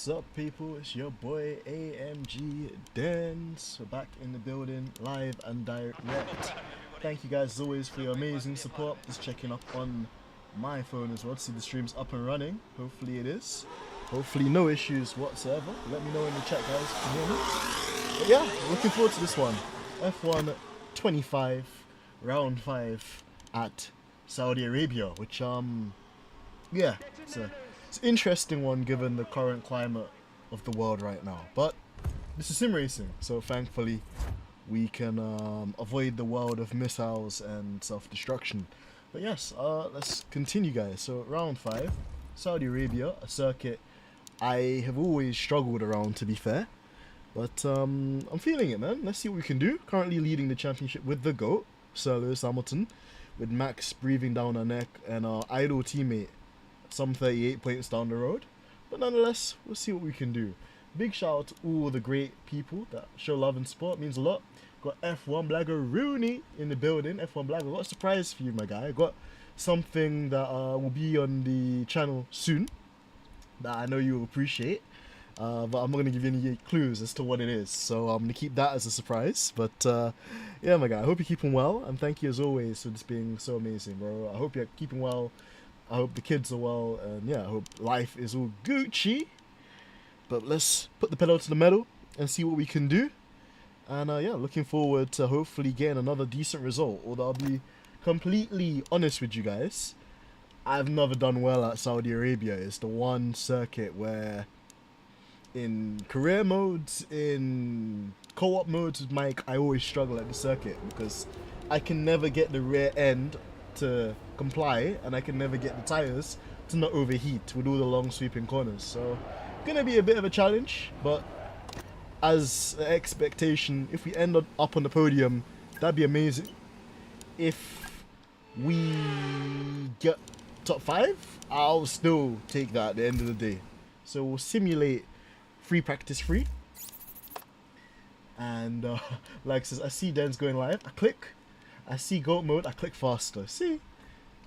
What's up, people? It's your boy AMG Dens. We're back in the building, live and direct. Thank you guys as always for your amazing support. Just checking up on my phone as well to see the stream's up and running. Hopefully it is. Hopefully no issues whatsoever. Let me know in the chat, guys. Can you hear me? But yeah, looking forward to this one. F1 25, round 5 at Saudi Arabia, which yeah, it's an interesting one given the current climate of the world right now. But this is sim racing, so thankfully we can avoid the world of missiles and self-destruction. But yes, let's continue, guys. So round 5, Saudi Arabia, a circuit I have always struggled around, to be fair. But I'm feeling it, man. Let's see what we can do. Currently leading the championship with the GOAT, Sir Lewis Hamilton, with Max breathing down our neck and our idle teammate some 38 points down the road. But nonetheless, we'll see what we can do. Big shout out to all the great people that show love and support. It means a lot. Got F1 Blagger Rooney in the building. F1 Blagger, got a surprise for you, my guy. Got something that will be on the channel soon that I know you will appreciate. But I'm not going to give you any clues as to what it is. So I'm going to keep that as a surprise. But yeah, my guy, I hope you're keeping well. And thank you as always for just being so amazing, bro. I hope you're keeping well. I hope the kids are well, and yeah, I hope life is all Gucci. But let's put the pedal to the metal and see what we can do. And yeah, looking forward to hopefully getting another decent result. Although I'll be completely honest with you guys, I've never done well at Saudi Arabia. It's the one circuit where in career modes, in co-op modes with Mike, I always struggle at the circuit because I can never get the rear end to comply, and I can never get the tires to not overheat with all the long sweeping corners. So gonna be a bit of a challenge, but as an expectation, if we end up on the podium, that'd be amazing. If we get top 5, I'll still take that at the end of the day. So we'll simulate free practice free, and like I says, I see Den's going live, I click. I see GOAT mode, I click faster. See?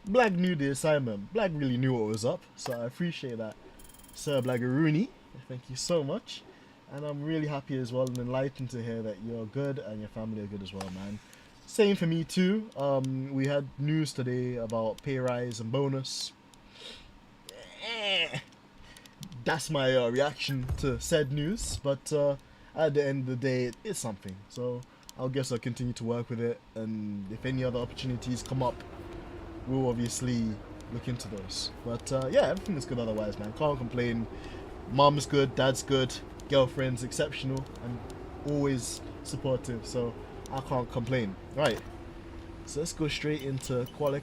Blag knew the assignment. Blag really knew what was up, so I appreciate that. Sir Blaggeroony, thank you so much. And I'm really happy as well and enlightened to hear that you're good and your family are good as well, man. Same for me too. We had news today about pay rise and bonus. That's my reaction to said news, but at the end of the day, it's something. So I guess I'll continue to work with it, and if any other opportunities come up, we'll obviously look into those. But yeah, everything is good otherwise, man. Can't complain. Mom's good, dad's good, girlfriend's exceptional, and always supportive, so I can't complain. Right, so let's go straight into quali.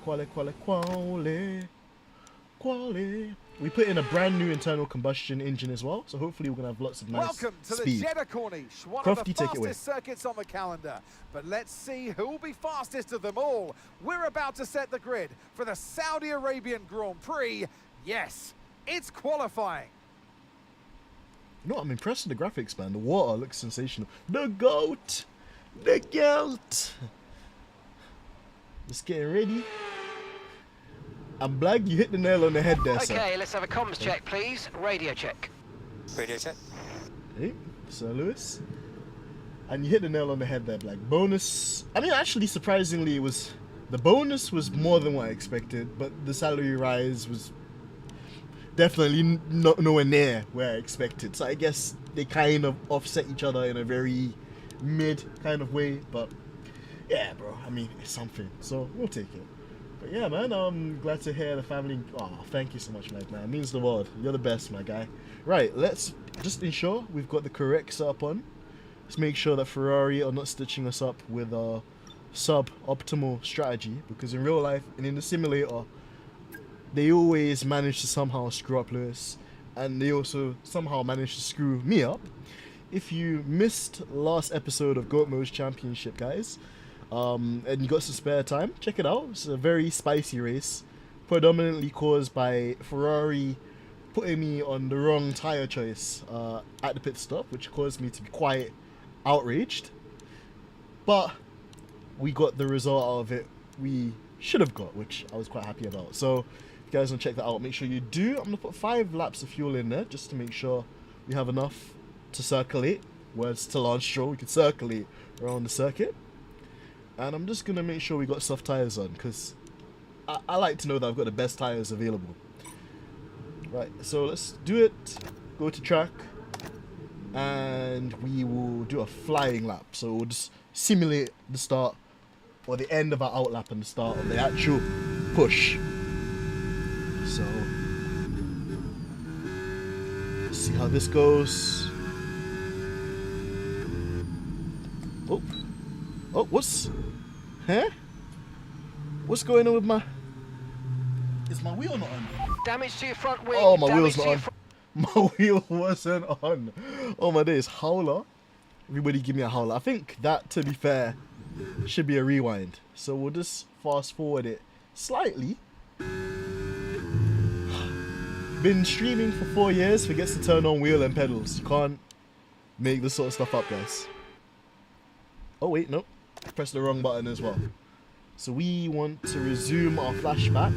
We put in a brand new internal combustion engine as well, so hopefully we're going to have lots of nice Welcome to speed. the Jeddah Corniche, one Crofty, of the take it away. fastest circuits on the calendar. But let's see who will be fastest of them all. We're about to set the grid for the Saudi Arabian Grand Prix. Yes, it's qualifying. You know what, I'm impressed with the graphics, man. The water looks sensational. The GOAT! The GOAT! Just getting ready. And Blag, you hit the nail on the head there, sir. Okay, let's have a comms check, please. Radio check. Radio check. Hey, Sir Lewis. And you hit the nail on the head there, Blag. Bonus. I mean, actually, surprisingly, the bonus was more than what I expected, but the salary rise was definitely nowhere near where I expected. So I guess they kind of offset each other in a very mid kind of way, but yeah, bro. I mean, it's something, so we'll take it. But yeah, man, I'm glad to hear the family. Oh, thank you so much, Mike, man. It means the world. You're the best, my guy. Right, let's just ensure we've got the correct setup on. Let's make sure that Ferrari are not stitching us up with a sub-optimal strategy, because in real life and in the simulator, they always manage to somehow screw up Lewis, and they also somehow manage to screw me up. If you missed last episode of GOAT Mode's Championship, guys, and you got some spare time, check it out. It's a very spicy race, predominantly caused by Ferrari putting me on the wrong tyre choice at the pit stop, which caused me to be quite outraged. But we got the result out of it we should have got, which I was quite happy about. So if you guys want to check that out, make sure you do. I'm going to put 5 laps of fuel in there just to make sure we have enough to circulate. Where it's still on Stroll, we can circulate around the circuit. And I'm just going to make sure we got soft tyres on, because I like to know that I've got the best tyres available. Right, so let's do it. Go to track. And we will do a flying lap. So we'll just simulate the start or the end of our out lap and the start of the actual push. So let's see how this goes. Oh, what's going on with my... Is my wheel not on? Damage to your front wing. Oh, my damage wheel's not to your on. My wheel wasn't on. Oh my days, howler. Everybody give me a howler. I think that, to be fair, should be a rewind. So we'll just fast forward it slightly. Been streaming for 4 years, forgets to turn on wheel and pedals. You can't make this sort of stuff up, guys. Oh wait, nope. Press the wrong button as well. So we want to resume our flashback.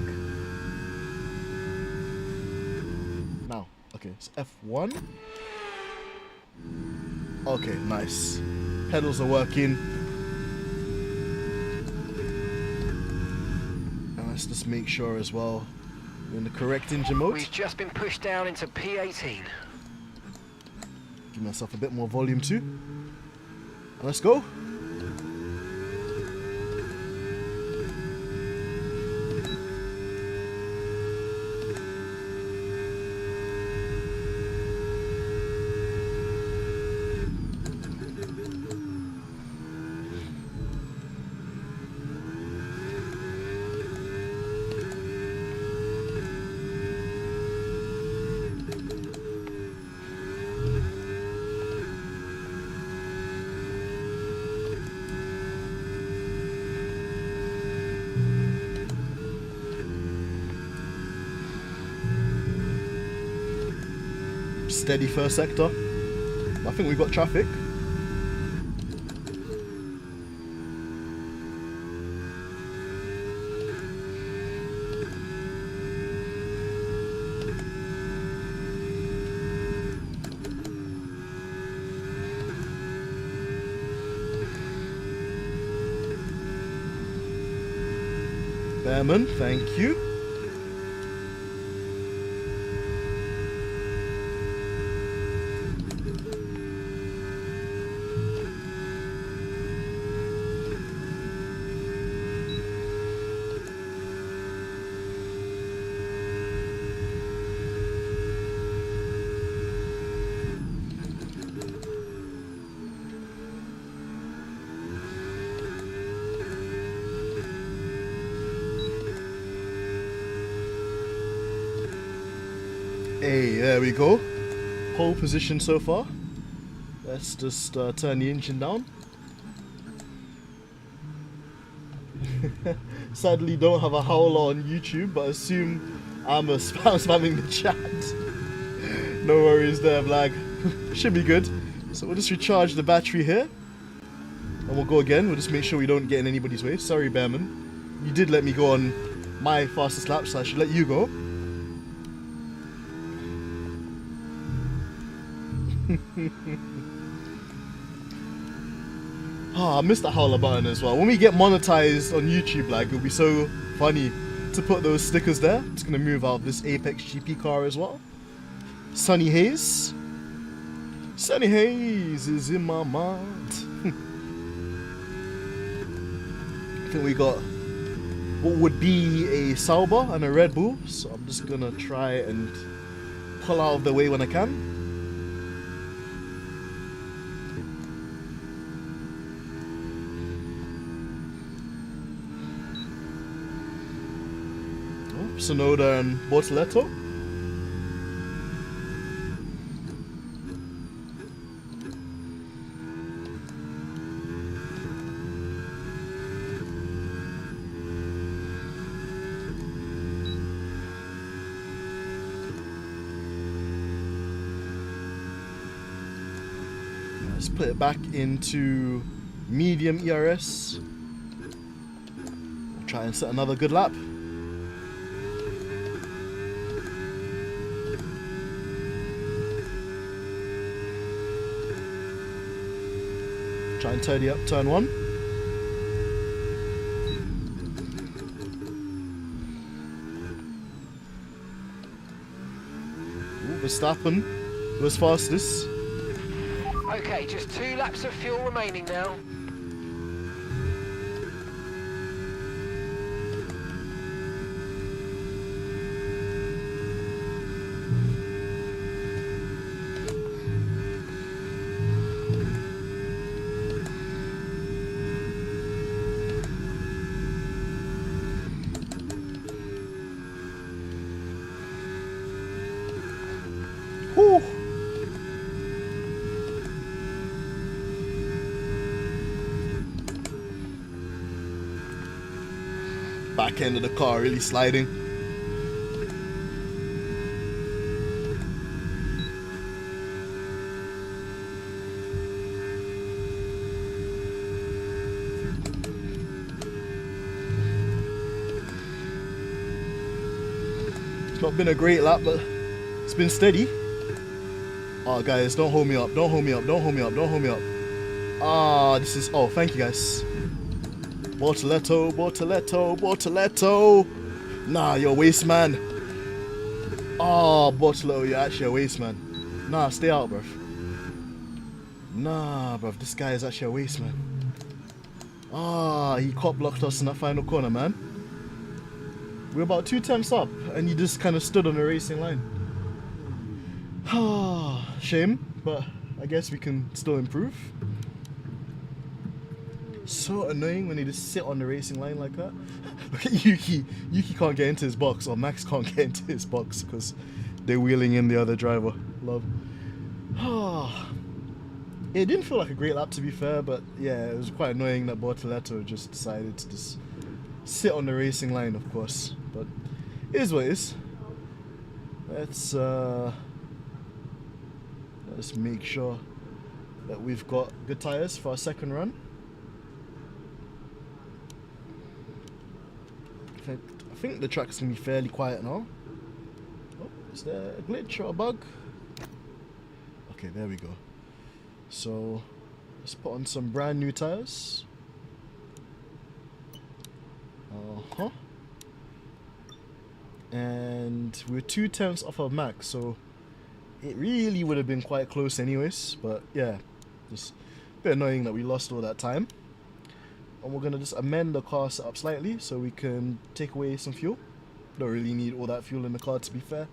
Now, okay, it's F1. Okay, nice. Pedals are working. And let's just make sure as well we're in the correct engine mode. We've just been pushed down into P18. Give myself a bit more volume too. And let's go. Steady first sector. I think we've got traffic. Behrman, thank you. Hey, there we go. Pole position so far. Let's just turn the engine down. Sadly, don't have a howler on YouTube, but assume I'm spamming the chat. No worries there, Vlag. Should be good. So we'll just recharge the battery here. And we'll go again. We'll just make sure we don't get in anybody's way. Sorry, Behrman. You did let me go on my fastest lap, so I should let you go. I missed the howler button as well. When we get monetized on YouTube, like, it'll be so funny to put those stickers there. I'm just gonna move out this Apex GP car as well. Sunny Haze. Sunny Haze is in my mind. I think we got what would be a Sauber and a Red Bull, so I'm just gonna try and pull out of the way when I can. Sonoda and Bortoleto. Let's put it back into medium ERS. We'll try and set another good lap. Try and tidy up turn 1. Ooh, Verstappen was fastest. Okay, just 2 laps of fuel remaining now. Whew. Back end of the car really sliding. It's not been a great lap, but it's been steady. Oh, guys, don't hold me up. Don't hold me up. Don't hold me up. Don't hold me up. Ah, this is... Oh, thank you, guys. Bortoleto, Bortoleto, Bortoleto. Nah, you're a waste man. Oh, Bortoleto, you're actually a waste man. Nah, stay out, bruv. Nah, bruv, this guy is actually a waste man. Ah, he cop blocked us in that final corner, man. We're about 2 tenths up, and he just kind of stood on the racing line. Shame, but I guess we can still improve. So annoying when they just sit on the racing line like that. Look at Yuki. Yuki can't get into his box, or Max can't get into his box because they're wheeling in the other driver. Love. It didn't feel like a great lap, to be fair, but yeah, it was quite annoying that Bortoleto just decided to just sit on the racing line, of course. But it is what it is. Let's make sure that we've got good tyres for our second run. I think the track's gonna be fairly quiet now. Oh, is there a glitch or a bug? Okay, there we go. So let's put on some brand new tyres. And we're 2 tenths off of Max, so it really would have been quite close anyways. But yeah, just a bit annoying that we lost all that time. And we're gonna just amend the car setup slightly so we can take away some fuel. Don't really need all that fuel in the car, to be fair.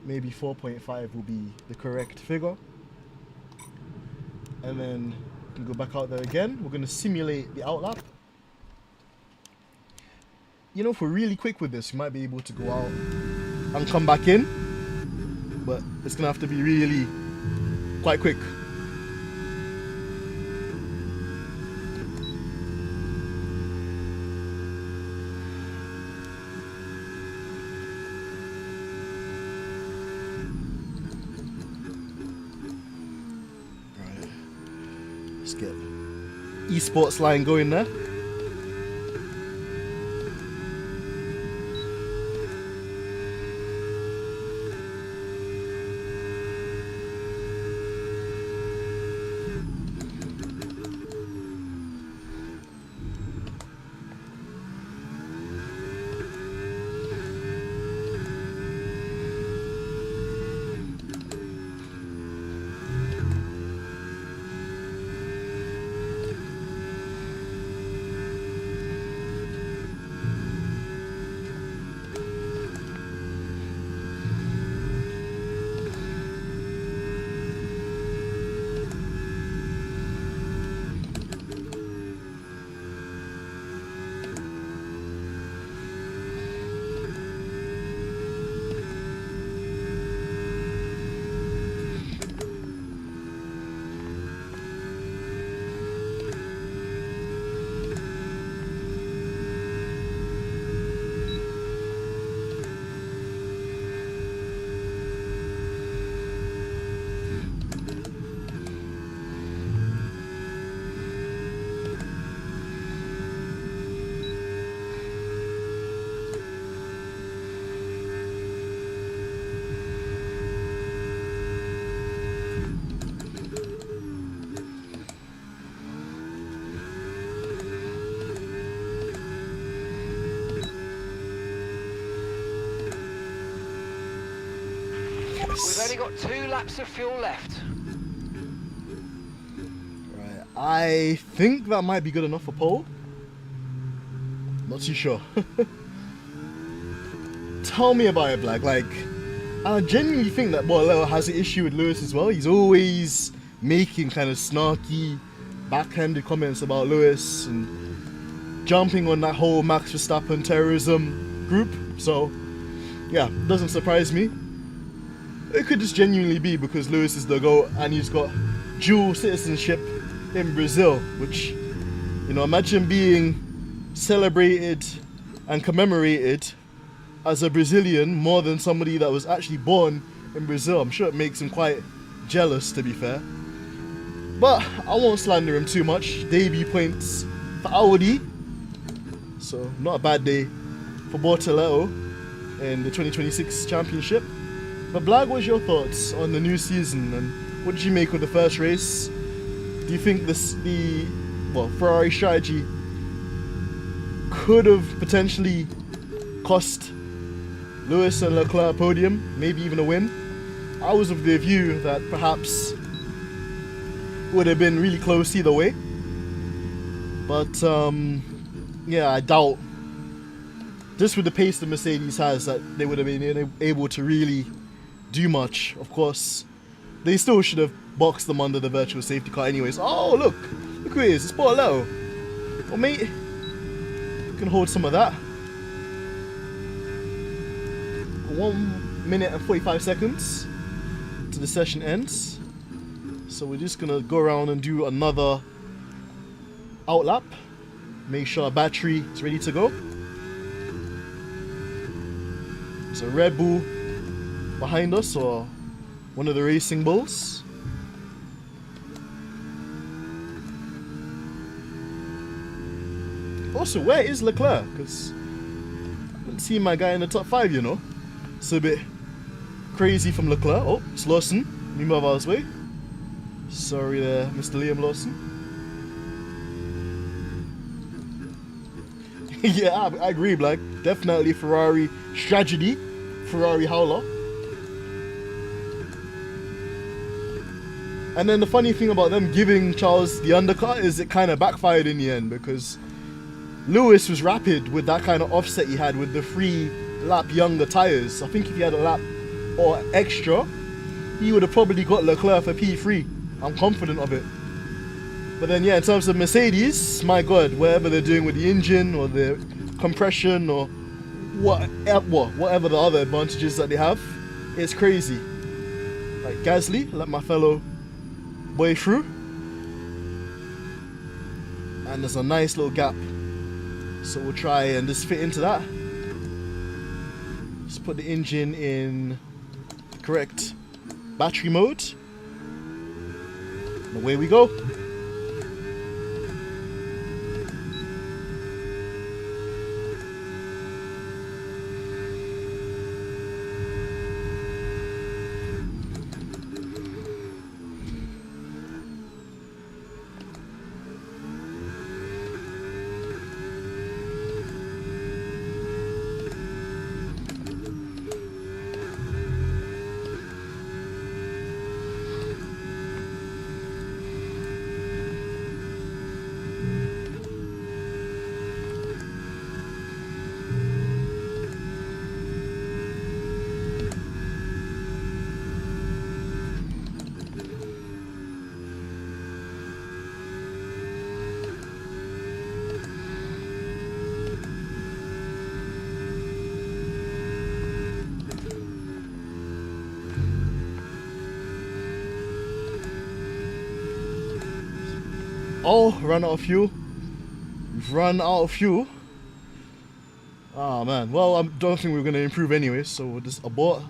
Maybe 4.5 will be the correct figure. And then we can go back out there again. We're gonna simulate the outlap. You know, if we're really quick with this, we might be able to go out and come back in. But it's gonna have to be really quite quick. Let's get esports line going there. only got 2 laps of fuel left. Right, I think that might be good enough for pole. Not too sure. Tell me about it, Black. Like, I genuinely think that Bordello has an issue with Lewis as well. He's always making kind of snarky, backhanded comments about Lewis and jumping on that whole Max Verstappen terrorism group. So, yeah, doesn't surprise me. It could just genuinely be because Lewis is the GOAT and he's got dual citizenship in Brazil, which, you know, imagine being celebrated and commemorated as a Brazilian more than somebody that was actually born in Brazil. I'm sure it makes him quite jealous, to be fair. But I won't slander him too much. Debut points for Audi, so not a bad day for Bortoleto in the 2026 championship. But Blag, what's your thoughts on the new season and what did you make of the first race? Do you think the Ferrari strategy could have potentially cost Lewis and Leclerc a podium, maybe even a win? I was of the view that perhaps it would have been really close either way. But yeah, I doubt, just with the pace the Mercedes has, that they would have been able to really do much. Of course, they still should have boxed them under the virtual safety car anyways. Oh, look who it is. It's Bordello. Well, mate, you can hold some of that. 1 minute and 45 seconds to the session ends. So we're just gonna go around and do another outlap. Make sure our battery is ready to go. So Red Bull behind us, or one of the Racing Bulls. Also, where is Leclerc? Because I haven't seen my guy in the top 5, you know. It's a bit crazy from Leclerc. Oh, it's Lawson. Let me move out of his way. Sorry there, Mr. Liam Lawson. Yeah, I agree, Black. Definitely Ferrari strategy. Ferrari howler. And then the funny thing about them giving Charles the undercut is it kind of backfired in the end, because Lewis was rapid with that kind of offset he had with the 3 lap younger tyres. I think if he had a lap or extra, he would have probably got Leclerc for P3. I'm confident of it. But then yeah, in terms of Mercedes, my god, whatever they're doing with the engine or the compression or whatever the other advantages that they have, it's crazy. Like Gasly, let my fellow boy through. And there's a nice little gap. So we'll try and just fit into that. Just put the engine in the correct battery mode. And away we go. Oh, run out of fuel. We've run out of fuel. Ah, man. Well, I don't think we're going to improve anyway, so we'll just abort.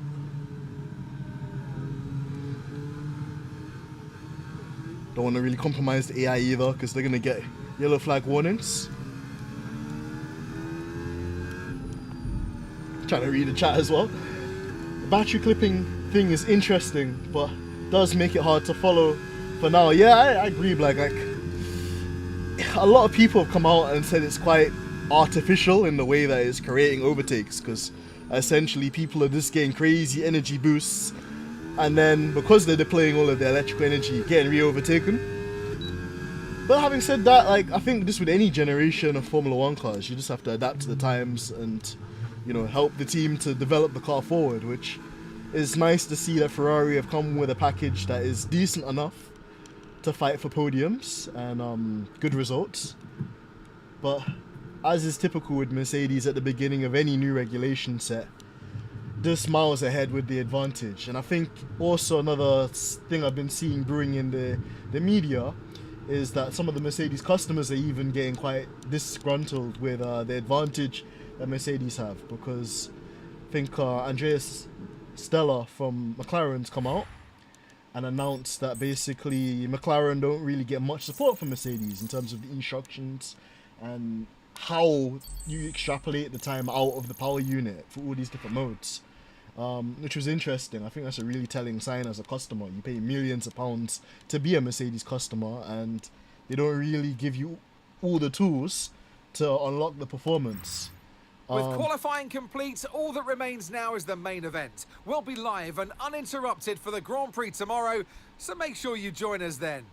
Don't want to really compromise the AI either, because they're going to get yellow flag warnings. Trying to read the chat as well. The battery clipping thing is interesting, but does make it hard to follow for now. Yeah, I agree, like a lot of people have come out and said it's quite artificial in the way that it's creating overtakes, because essentially people are just getting crazy energy boosts and then because they're deploying all of their electrical energy, getting re-overtaken. But having said that, like, I think just with any generation of Formula One cars, you just have to adapt to the times and, you know, help the team to develop the car forward, which is nice to see that Ferrari have come with a package that is decent enough to fight for podiums and good results. But as is typical with Mercedes at the beginning of any new regulation set, just miles ahead with the advantage. And I think also another thing I've been seeing brewing in the media is that some of the Mercedes customers are even getting quite disgruntled with the advantage that Mercedes have, because I think Andreas Stella from McLaren's come out and announced that basically McLaren don't really get much support from Mercedes in terms of the instructions and how you extrapolate the time out of the power unit for all these different modes, which was interesting. I think that's a really telling sign as a customer. You pay millions of pounds to be a Mercedes customer, and they don't really give you all the tools to unlock the performance. With qualifying complete, all that remains now is the main event. We'll be live and uninterrupted for the Grand Prix tomorrow, so make sure you join us then.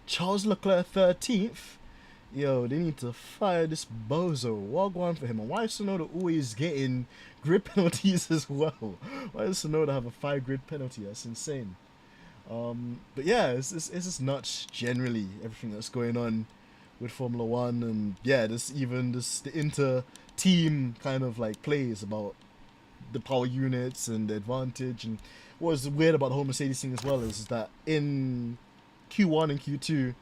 Charles Leclerc 13th? Yo, they need to fire this bozo. What going for him? And why is Tsunoda always getting grid penalties as well? Why does Tsunoda have a 5 grid penalty? That's insane. But yeah, it's just nuts generally, everything that's going on with Formula One. And yeah, the inter-team kind of like plays about the power units and the advantage. And what's weird about the whole Mercedes thing as well is that in Q1 and Q2,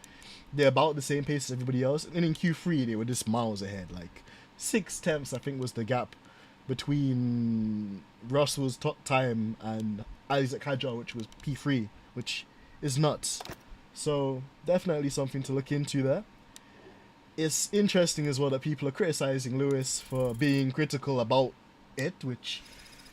they're about the same pace as everybody else, and in Q3 they were just miles ahead. Like 6 tenths, I think, was the gap between Russell's top time and Isaac Hadjar, which was P3, which is nuts. So definitely something to look into there. It's interesting as well that people are criticizing Lewis for being critical about it, which,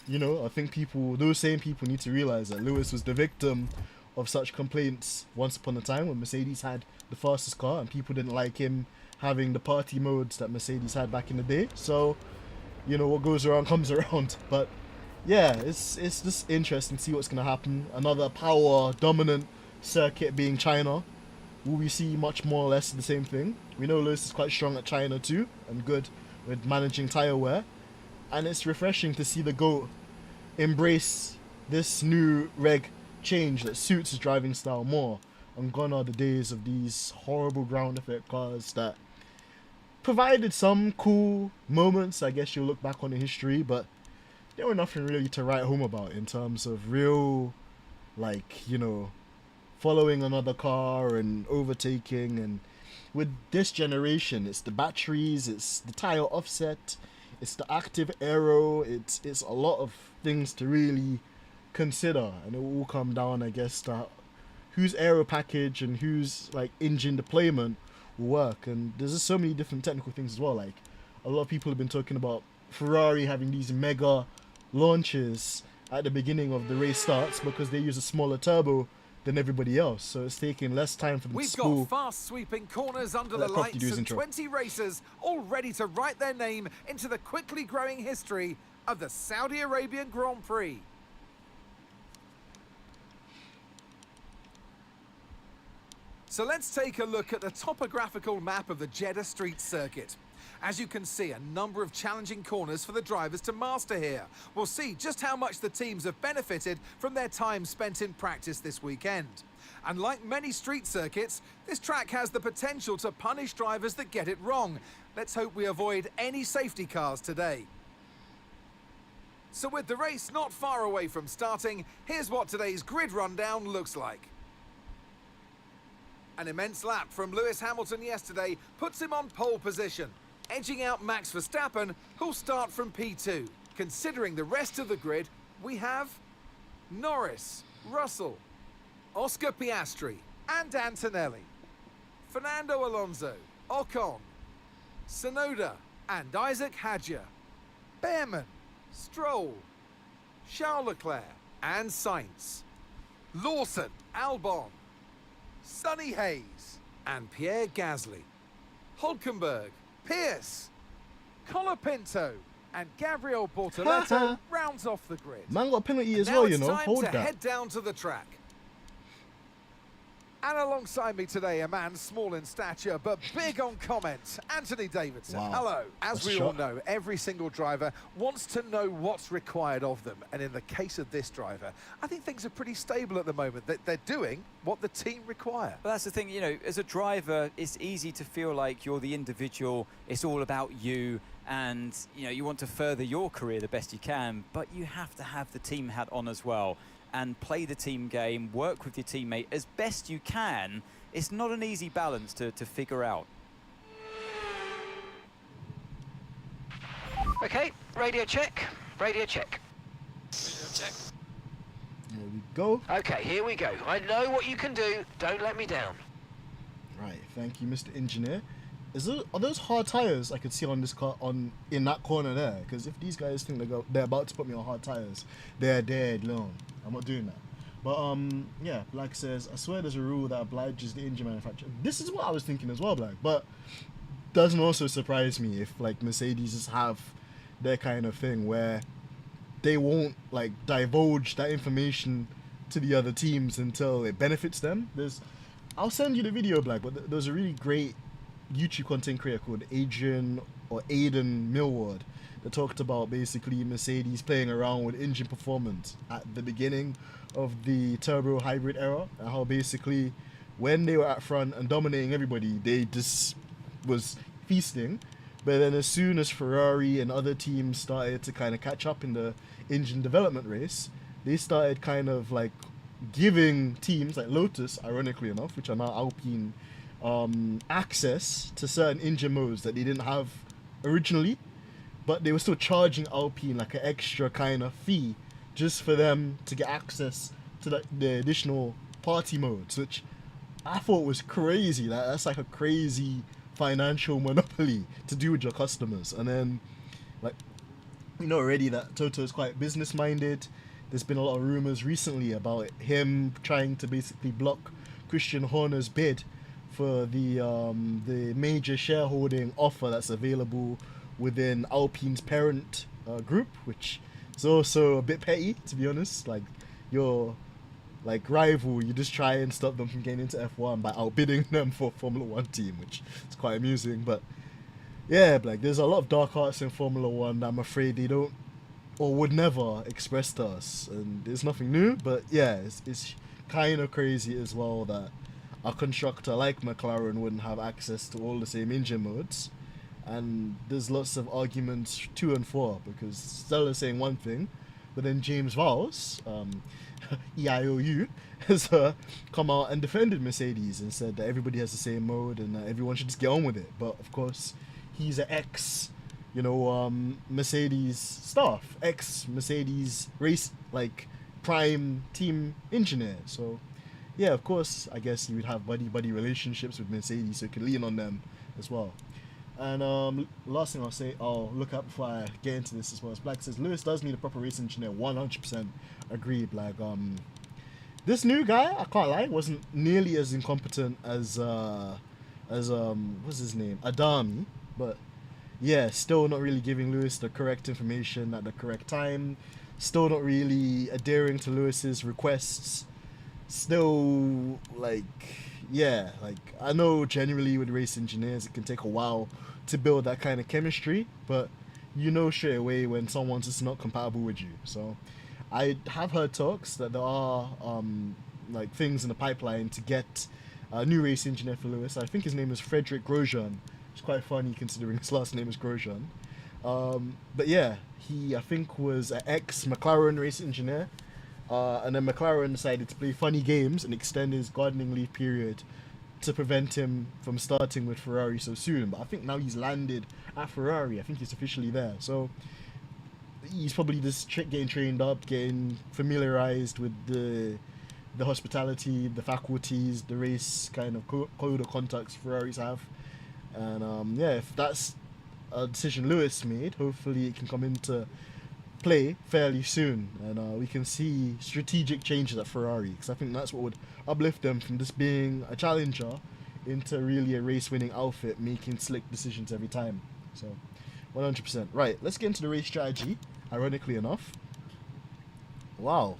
you know, I think those same people need to realize that Lewis was the victim of such complaints once upon a time when Mercedes had the fastest car and people didn't like him having the party modes that Mercedes had back in the day. So, you know, what goes around comes around. But yeah, it's just interesting to see what's going to happen. Another power dominant circuit being China. Will we see much more or less the same thing? We know Lewis is quite strong at China too and good with managing tyre wear. And it's refreshing to see the GOAT embrace this new reg change that suits his driving style more. And gone are the days of these horrible ground effect cars that provided some cool moments, I guess you'll look back on in history, but there were nothing really to write home about in terms of real, like, you know, following another car and overtaking. And with this generation, it's the batteries, it's the tire offset, it's the active aero, it's a lot of things to really consider, and it will all come down, I guess, to whose aero package and whose like engine deployment will work. And there's just so many different technical things as well. Like, a lot of people have been talking about Ferrari having these mega launches at the beginning of the race starts because they use a smaller turbo than everybody else, so it's taking less time for them to spool. We've got fast sweeping corners under the lights and 20 racers all ready to write their name into the quickly growing history of the Saudi Arabian Grand Prix. So let's take a look at the topographical map of the Jeddah Street Circuit. As you can see, a number of challenging corners for the drivers to master here. We'll see just how much the teams have benefited from their time spent in practice this weekend. And like many street circuits, this track has the potential to punish drivers that get it wrong. Let's hope we avoid any safety cars today. So with the race not far away from starting, here's what today's grid rundown looks like. An immense lap from Lewis Hamilton yesterday puts him on pole position, edging out Max Verstappen, who'll start from P2. Considering the rest of the grid, we have Norris, Russell, Oscar Piastri and Antonelli, Fernando Alonso, Ocon, Tsunoda and Isaac Hadjar, Behrman, Stroll, Charles Leclerc and Sainz, Lawson, Albon, Sonny Hayes and Pierre Gasly, Hulkenberg, Pierce, Colapinto, And Gabriel Bortoleto rounds off the grid. Man got a penalty as Now well, you it's know. time Hold to that. head down to the track. And alongside me today, a man small in stature but big on comment, Anthony Davidson. Wow. Hello. As That's a we all shot. know, every single driver wants to know what's required of them. And in the case of this driver, I think things are pretty stable at the moment. They're doing what the team require. But that's the thing, you know, as a driver, it's easy to feel like you're the individual. It's all about you. And, you know, you want to further your career the best you can, but you have to have the team hat on as well and play the team game, work with your teammate as best you can. It's not an easy balance to figure out. Okay, radio check. Radio check. There we go. Okay, here we go. I know what you can do. Don't let me down. Right, thank you, Mr. Engineer. Are those hard tires I could see on this car in that corner there? Because if these guys think they're about to put me on hard tires, they're dead long. I'm not doing that. But yeah, Black says, I swear there's a rule that obliges the engine manufacturer. This is what I was thinking as well, Black. But doesn't also surprise me if like Mercedes just have their kind of thing where they won't like divulge that information to the other teams until it benefits them. I'll send you the video, Black, but there's a really great YouTube content creator called Aiden Millward that talked about basically Mercedes playing around with engine performance at the beginning of the turbo hybrid era, and how basically when they were at front and dominating everybody, they just was feasting. But then as soon as Ferrari and other teams started to kind of catch up in the engine development race, they started kind of like giving teams like Lotus, ironically enough, which are now Alpine, access to certain engine modes that they didn't have originally, but they were still charging Alpine like an extra kind of fee just for them to get access to the additional party modes, which I thought was crazy. That's like a crazy financial monopoly to do with your customers. And then, like, we know already that Toto is quite business minded. There's been a lot of rumors recently about him trying to basically block Christian Horner's bid for the major shareholding offer that's available within Alpine's parent group, which is also a bit petty, to be honest. Like, your like rival, you just try and stop them from getting into F1 by outbidding them for Formula 1 team, which is quite amusing. But yeah, like, there's a lot of dark arts in Formula 1 that I'm afraid they don't or would never express to us, and it's nothing new. But yeah, it's kind of crazy as well that a constructor like McLaren wouldn't have access to all the same engine modes. And there's lots of arguments to and for, because Stella's saying one thing, but then James Vowles, EIOU, has come out and defended Mercedes and said that everybody has the same mode and that everyone should just get on with it. But of course, he's an ex, Mercedes staff, ex-Mercedes race, like, prime team engineer. So yeah, of course, I guess you would have buddy relationships with Mercedes, so you can lean on them as well. And last thing I'll look at before I get into this as well, is Black says Lewis does need a proper race engineer. 100% agreed. Like, this new guy, I can't lie, wasn't nearly as incompetent as what's his name, Adami, but yeah, still not really giving Lewis the correct information at the correct time. Still not really adhering to Lewis's requests. Still, like, yeah, like, I know generally with race engineers it can take a while to build that kind of chemistry, but you know straight away when someone's just not compatible with you. So I have heard talks that there are like things in the pipeline to get a new race engineer for Lewis. I think his name is Frederick Grosjean. It's quite funny considering his last name is Grosjean. But yeah, he, I think, was an ex-McLaren race engineer. And then McLaren decided to play funny games and extend his gardening leave period to prevent him from starting with Ferrari so soon. But I think now he's landed at Ferrari. I think he's officially there. So he's probably just getting trained up, getting familiarized with the hospitality, the faculties, the race kind of code of contacts Ferraris have. And yeah, if that's a decision Lewis made, hopefully it can come into play fairly soon, and we can see strategic changes at Ferrari, because I think that's what would uplift them from just being a challenger into really a race-winning outfit, making slick decisions every time. So 100%. Right, let's get into the race strategy, ironically enough. Wow.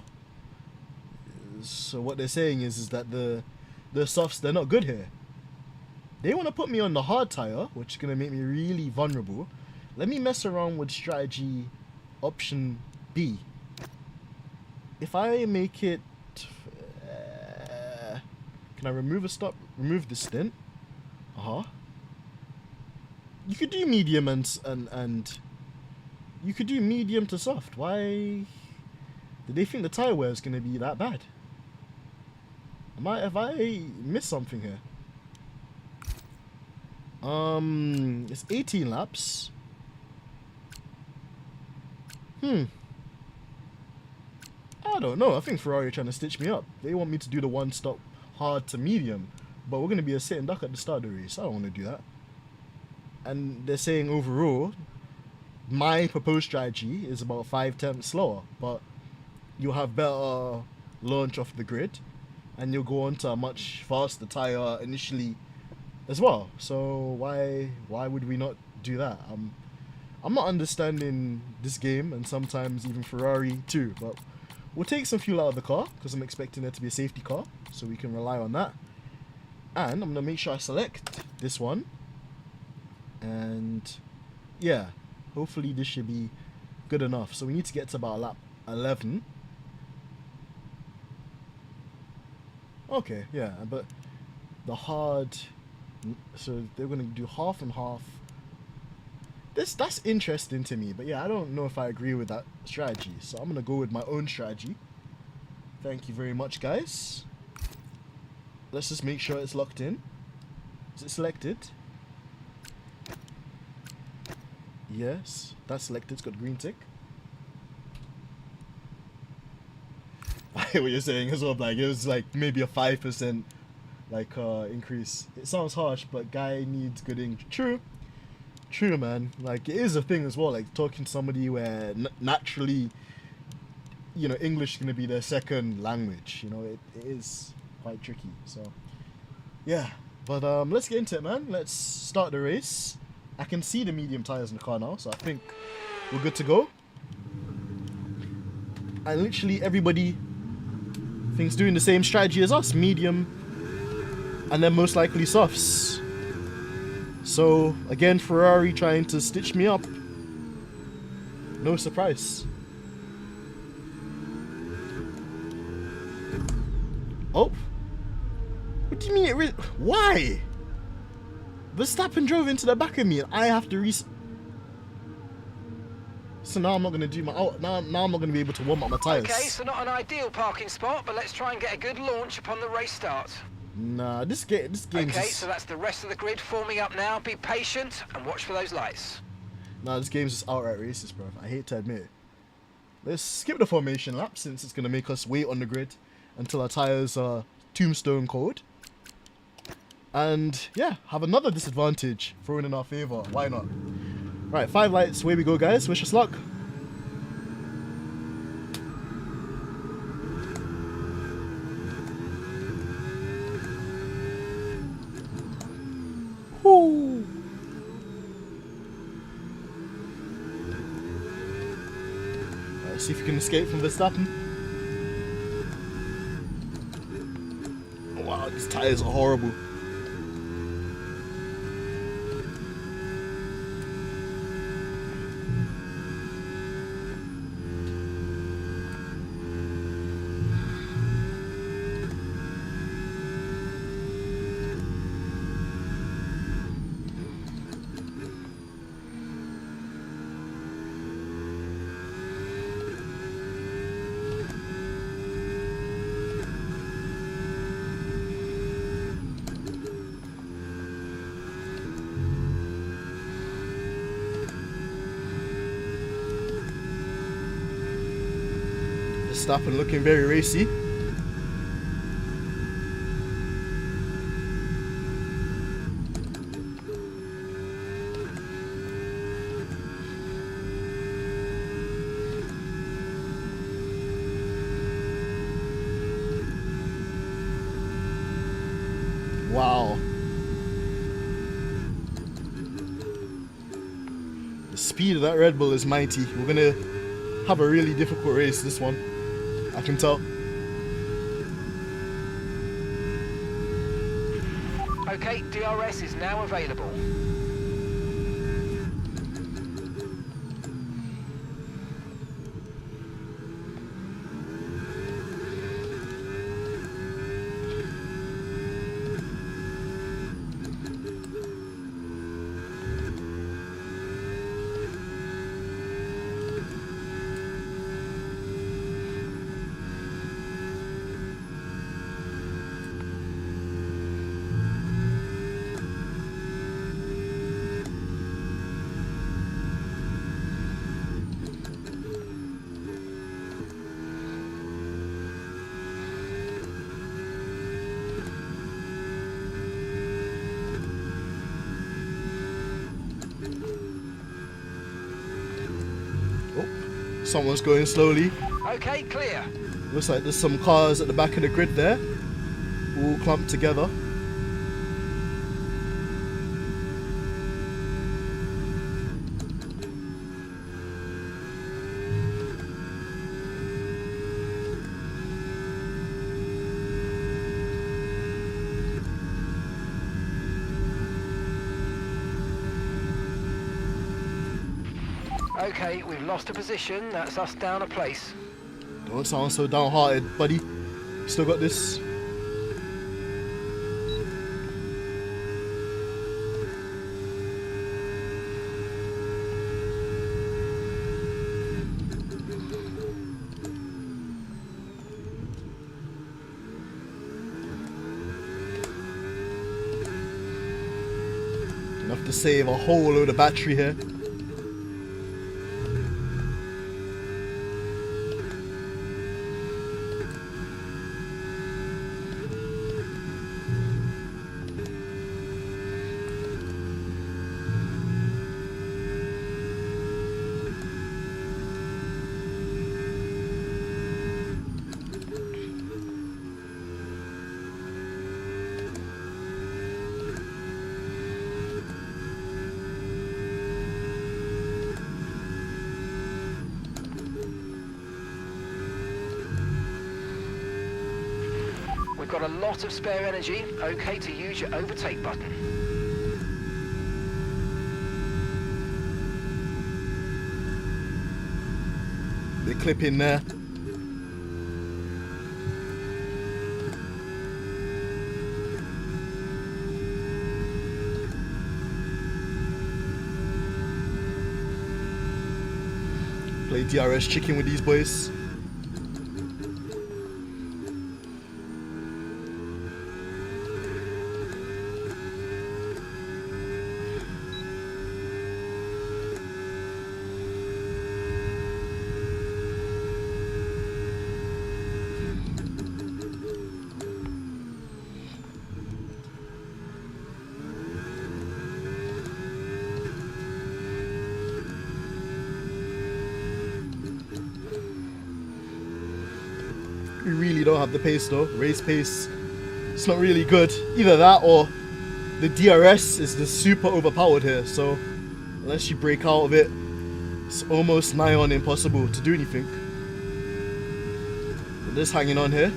So what they're saying is that the softs, they're not good here. They want to put me on the hard tire, which is going to make me really vulnerable. Let me mess around with strategy option B. If I make it... can I remove a stop? Remove the stint? You could do medium and you could do medium to soft. Why did they think the tire wear is going to be that bad? Have I missed something here? It's 18 laps. I don't know. I think Ferrari are trying to stitch me up. They want me to do the one stop hard to medium, but we're going to be a sitting duck at the start of the race. I don't want to do that. And they're saying overall, my proposed strategy is about 5/10 slower, but you'll have better launch off the grid, and you'll go on to a much faster tire initially as well. So why would we not do that? I'm not understanding this game, and sometimes even Ferrari too, but we'll take some fuel out of the car because I'm expecting there to be a safety car, so we can rely on that. And I'm going to make sure I select this one. And yeah, hopefully this should be good enough. So we need to get to about lap 11. Okay, yeah, but the hard... So they're going to do half and half. That's interesting to me, but yeah, I don't know if I agree with that strategy. So I'm going to go with my own strategy. Thank you very much, guys. Let's just make sure it's locked in. Is it selected? Yes, that's selected. It's got green tick. I hear what you're saying as well. Like it was like maybe a 5% like increase. It sounds harsh, but guy needs good English. True, man. Like it is a thing as well. Like talking to somebody where naturally, you know, English is gonna be their second language. You know, it is quite tricky. So yeah, but let's get into it, man. Let's start the race. I can see the medium tires in the car now, so I think we're good to go. And literally everybody thinks doing the same strategy as us, medium, and then most likely softs. So again, Ferrari trying to stitch me up. No surprise. Oh, what do you mean it really? Why? Verstappen drove into the back of me, and I have to So now I'm not going to do my... now I'm not going to be able to warm up my tyres. Okay, so not an ideal parking spot, but let's try and get a good launch upon the race start. Nah, this game Okay, so that's the rest of the grid forming up now. Be patient and watch for those lights. Nah, this game's just outright racist, bro. I hate to admit it. Let's skip the formation lap, since it's going to make us wait on the grid until our tyres are tombstone cold. And yeah, have another disadvantage thrown in our favour. Why not? Right, 5 lights. Away we go, guys. Wish us luck. Woo! Right, see if you can escape from Verstappen. Oh, wow, these tyres are horrible. Verstappen looking very racy. Wow. speed of that Red Bull is mighty. We're gonna have a really difficult race this one, I can tell. Okay, DRS is now available. Someone's going slowly. Okay, clear. Looks like there's some cars at the back of the grid there, all clumped together. Okay, we've lost a position. That's us down a place. Don't sound so downhearted, buddy. Still got this. Enough to save a whole load of battery here. We've got a lot of spare energy. Okay to use your overtake button. They clip in there. Play DRS chicken with these boys. We really don't have the pace though. Race pace, it's not really good. Either that or the DRS is just super overpowered here. So unless you break out of it, it's almost nigh on impossible to do anything. We're just hanging on here.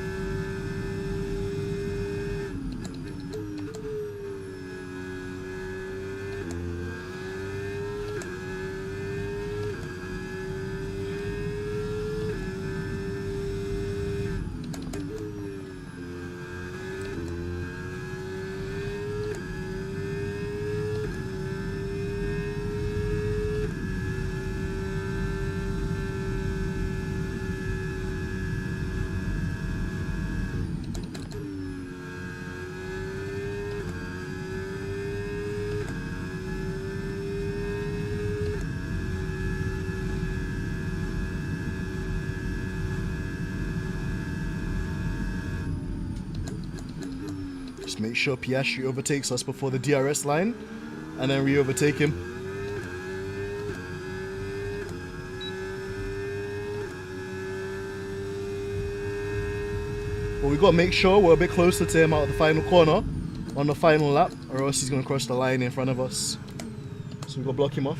Just make sure Piastri overtakes us before the DRS line, and then we overtake him. But we gotta make sure we're a bit closer to him out of the final corner on the final lap, or else he's gonna cross the line in front of us. So we gotta block him off.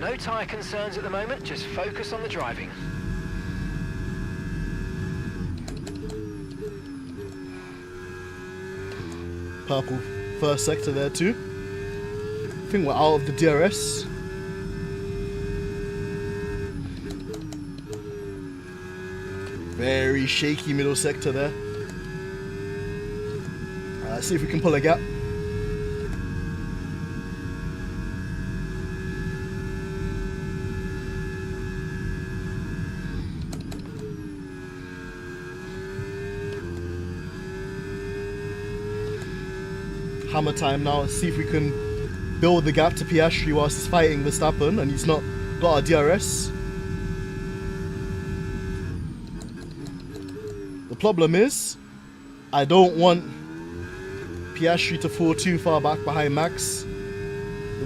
No tyre concerns at the moment, just focus on the driving. Purple first sector there too. I think we're out of the DRS. Very shaky middle sector there. Let's see if we can pull a gap. Hammer time now. Let's see if we can build the gap to Piastri whilst he's fighting Verstappen and he's not got a DRS. The problem is, I don't want Piastri to fall too far back behind Max,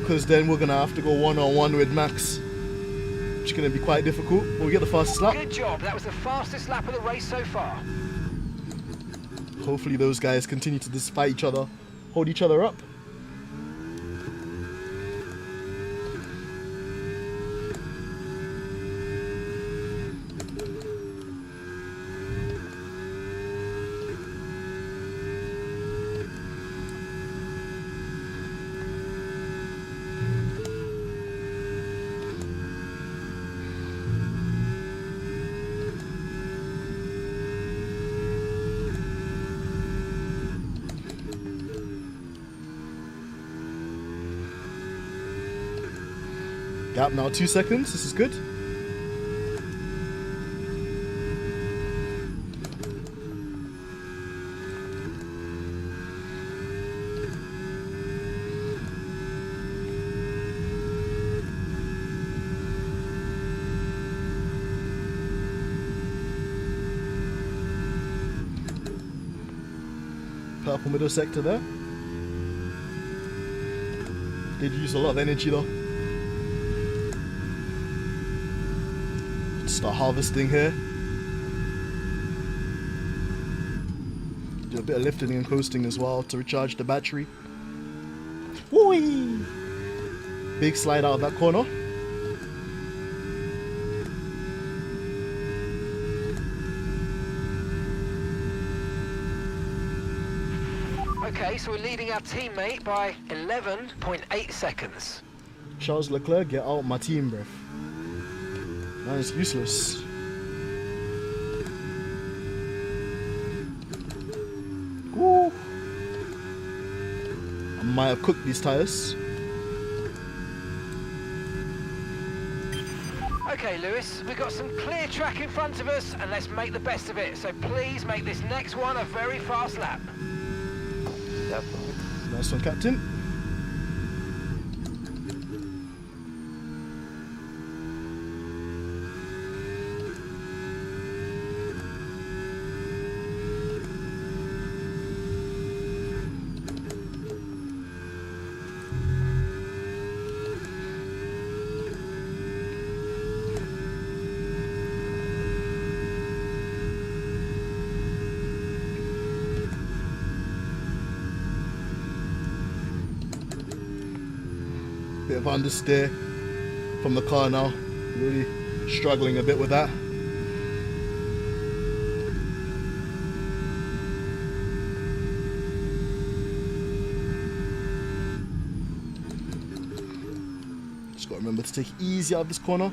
because then we're gonna have to go one-on-one with Max, which is gonna be quite difficult. But we get the fastest lap. Good job, that was the fastest lap of the race so far. Hopefully those guys continue to just fight each other, hold each other up. Gap now 2 seconds, this is good. Purple middle sector there. Did use a lot of energy though. Start harvesting here. Do a bit of lifting and coasting as well to recharge the battery. Whee! Big slide out of that corner. Okay, so we're leading our teammate by 11.8 seconds. Charles Leclerc, get out my team, bruv. That is useless. Woo! I might have cooked these tires. Okay, Lewis, we've got some clear track in front of us, and let's make the best of it. So please make this next one a very fast lap. Yep. Nice one, Captain. Bit of understeer from the car now. Really struggling a bit with that. Just got to remember to take it easy out of this corner.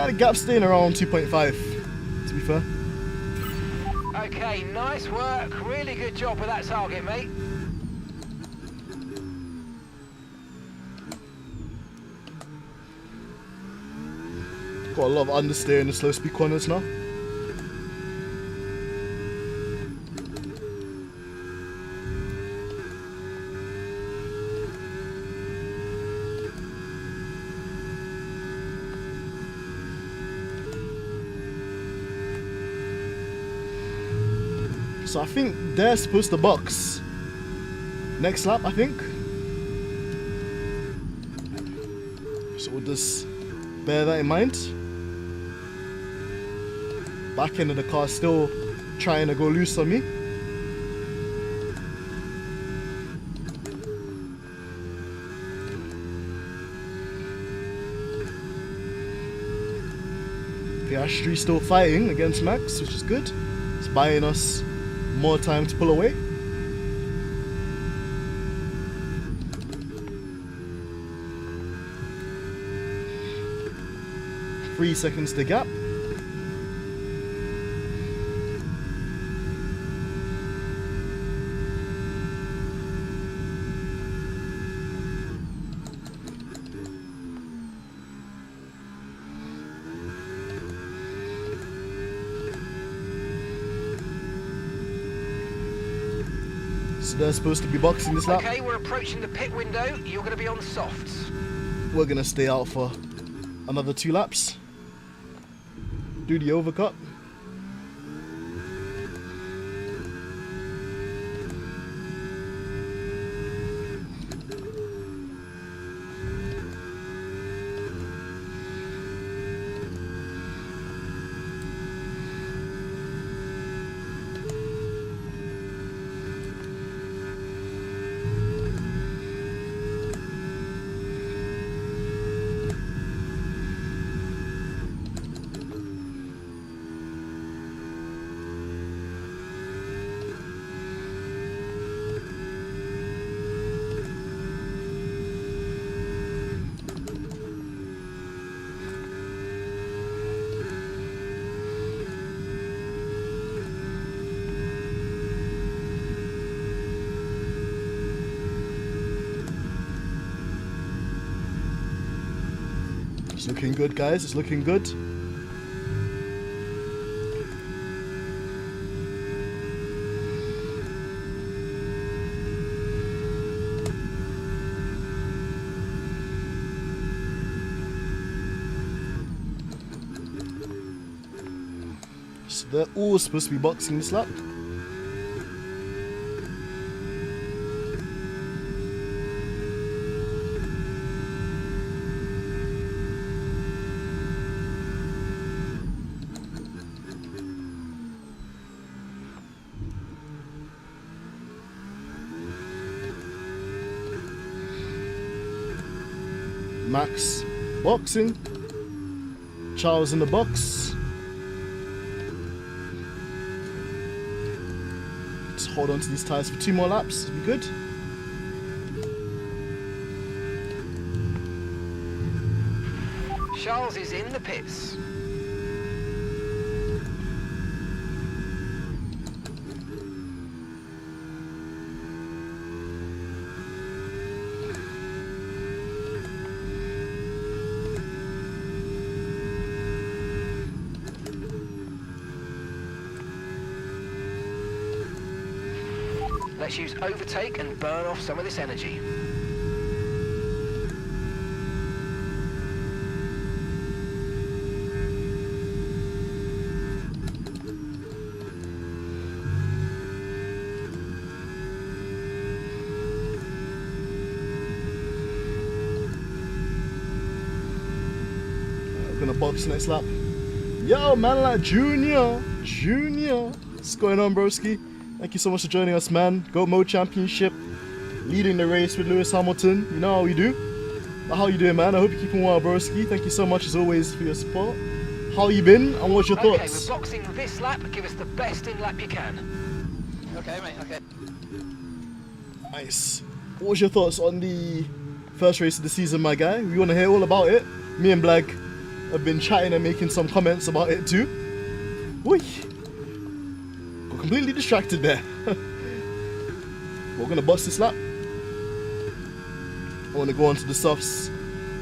The gap's staying around 2.5, to be fair. Okay, nice work. Really good job with that target, mate. Got a lot of understeer in the slow speed corners now. So I think they're supposed to box next lap, I think. So we'll just bear that in mind. Back end of the car still trying to go loose on me. Piastri still fighting against Max, which is good. It's buying us more time to pull away. Three seconds to gap. So they're supposed to be boxing this lap. Okay, we're approaching the pit window. You're going to be on softs. We're gonna stay out for another 2 laps. Do the overcut. It's looking good, guys. It's looking good. So they're all supposed to be boxing this lap. Max boxing. Charles in the box. Just hold on to these tires for 2 more laps. It'll be good. Charles is in the pits. Let's use overtake and burn off some of this energy. We're gonna box next lap. Yo, man, like Junior. What's going on, broski? Thank you so much for joining us, man. Go Mode Championship, leading the race with Lewis Hamilton. You know how we do. But how you doing, man? I hope you're keeping well, broski. Thank you so much, as always, for your support. How you been, and what's your Okay, thoughts? we're boxing this lap. Give us the best in lap you can. Okay, mate, okay. Nice. What was your thoughts on the first race of the season, my guy? We want to hear all about it. Me and Blag have been chatting and making some comments about it too. Whee! Got completely distracted there. We're gonna bust this lap. I want to go on to the softs,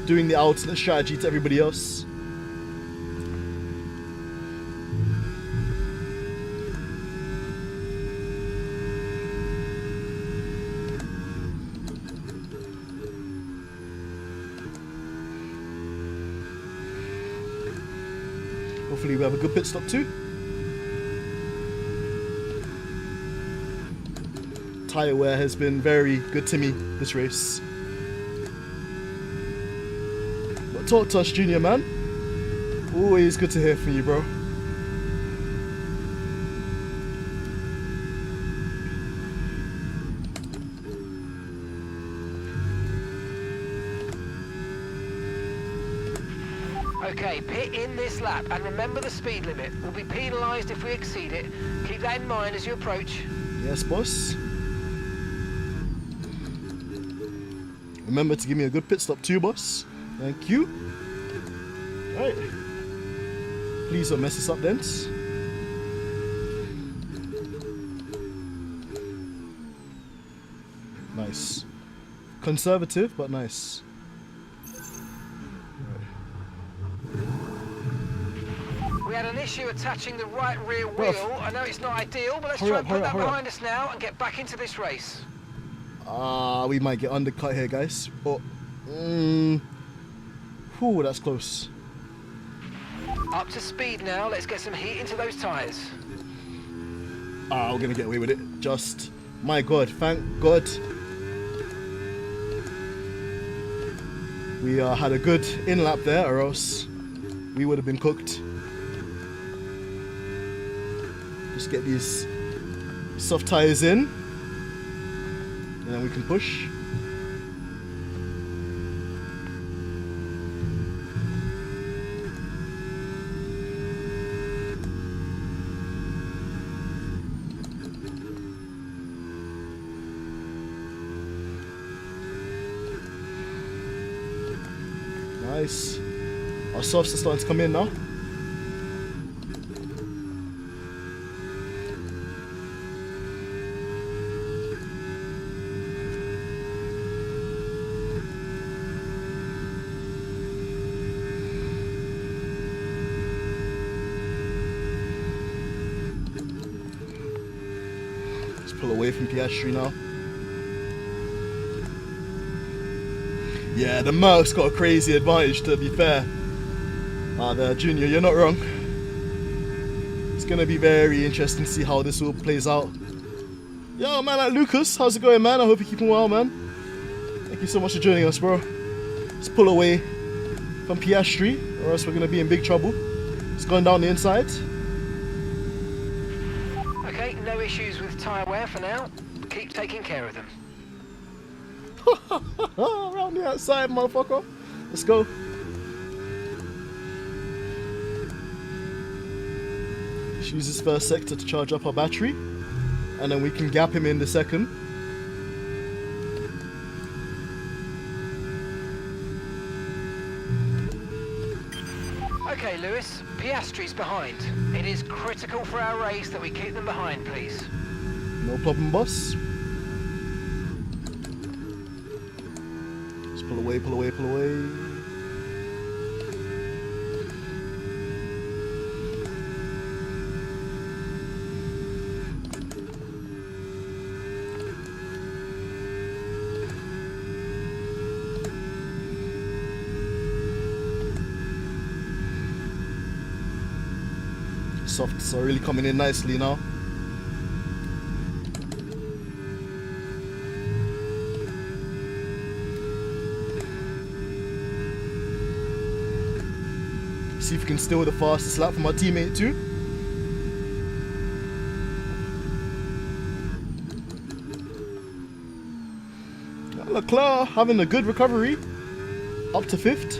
doing the alternate strategy to everybody else. Hopefully we have a good pit stop too. Tyre wear has been very good to me this race. But talk to us, Junior, man. Always good to hear from you, bro. Okay, pit in this lap and remember the speed limit. We'll be penalised if we exceed it. Keep that in mind as you approach. Yes, boss. Remember to give me a good pit stop too, boss. Thank you. Alright. Please don't mess this up, Dents. Nice. Conservative, but nice. We had an issue attaching the right rear Bruv. wheel. I know it's not ideal, but let's Hurry try up, and put that hurry up. behind us now and get back into this race. We might get undercut here, guys. Oh. Whew, that's close. Up to speed now. Let's get some heat into those tyres. We're gonna get away with it. Just, my God, thank God. We had a good in-lap there, or else we would have been cooked. Just get these soft tires in, and then we can push. Nice. Our softs are starting to come in now. Let's pull away from Piastri now. Yeah, the Merc's got a crazy advantage, to be fair. There, Junior, you're not wrong. It's gonna be very interesting to see how this all plays out. Yo, man, like Lucas, how's it going, man? I hope you're keeping well, man. Thank you so much for joining us, bro. Let's pull away from Piastri, or else we're gonna be in big trouble. It's going down the inside. Okay, no issues with tyre wear for now. Keep taking care of them. Around the outside, motherfucker. Let's go. Let's use this first sector to charge up our battery, and then we can gap him in the second. Okay, Lewis, Piastri's behind. It is critical for our race that we keep them behind, please. No problem, boss. Pull away, pull away, pull away. Softs are really coming in nicely now. See if we can steal the fastest lap from our teammate too. Leclerc having a good recovery, up to 5th.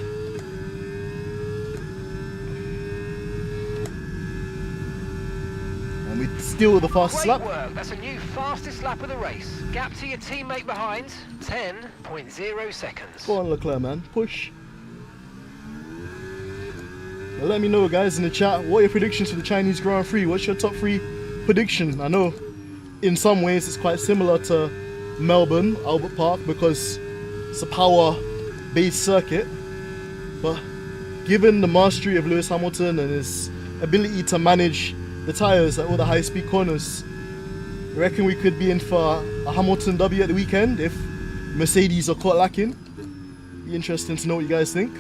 And we steal the fastest Great lap. work. That's a new fastest lap of the race. Gap to your teammate behind, 10.0 seconds. Go on, Leclerc, man. Push. Now let me know, guys, in the chat, what are your predictions for the Chinese Grand Prix? What's your top 3 prediction? I know in some ways it's quite similar to Melbourne, Albert Park, because it's a power-based circuit. But given the mastery of Lewis Hamilton and his ability to manage the tyres at all the high-speed corners, I reckon we could be in for a Hamilton W at the weekend if Mercedes are caught lacking. Be interesting to know what you guys think.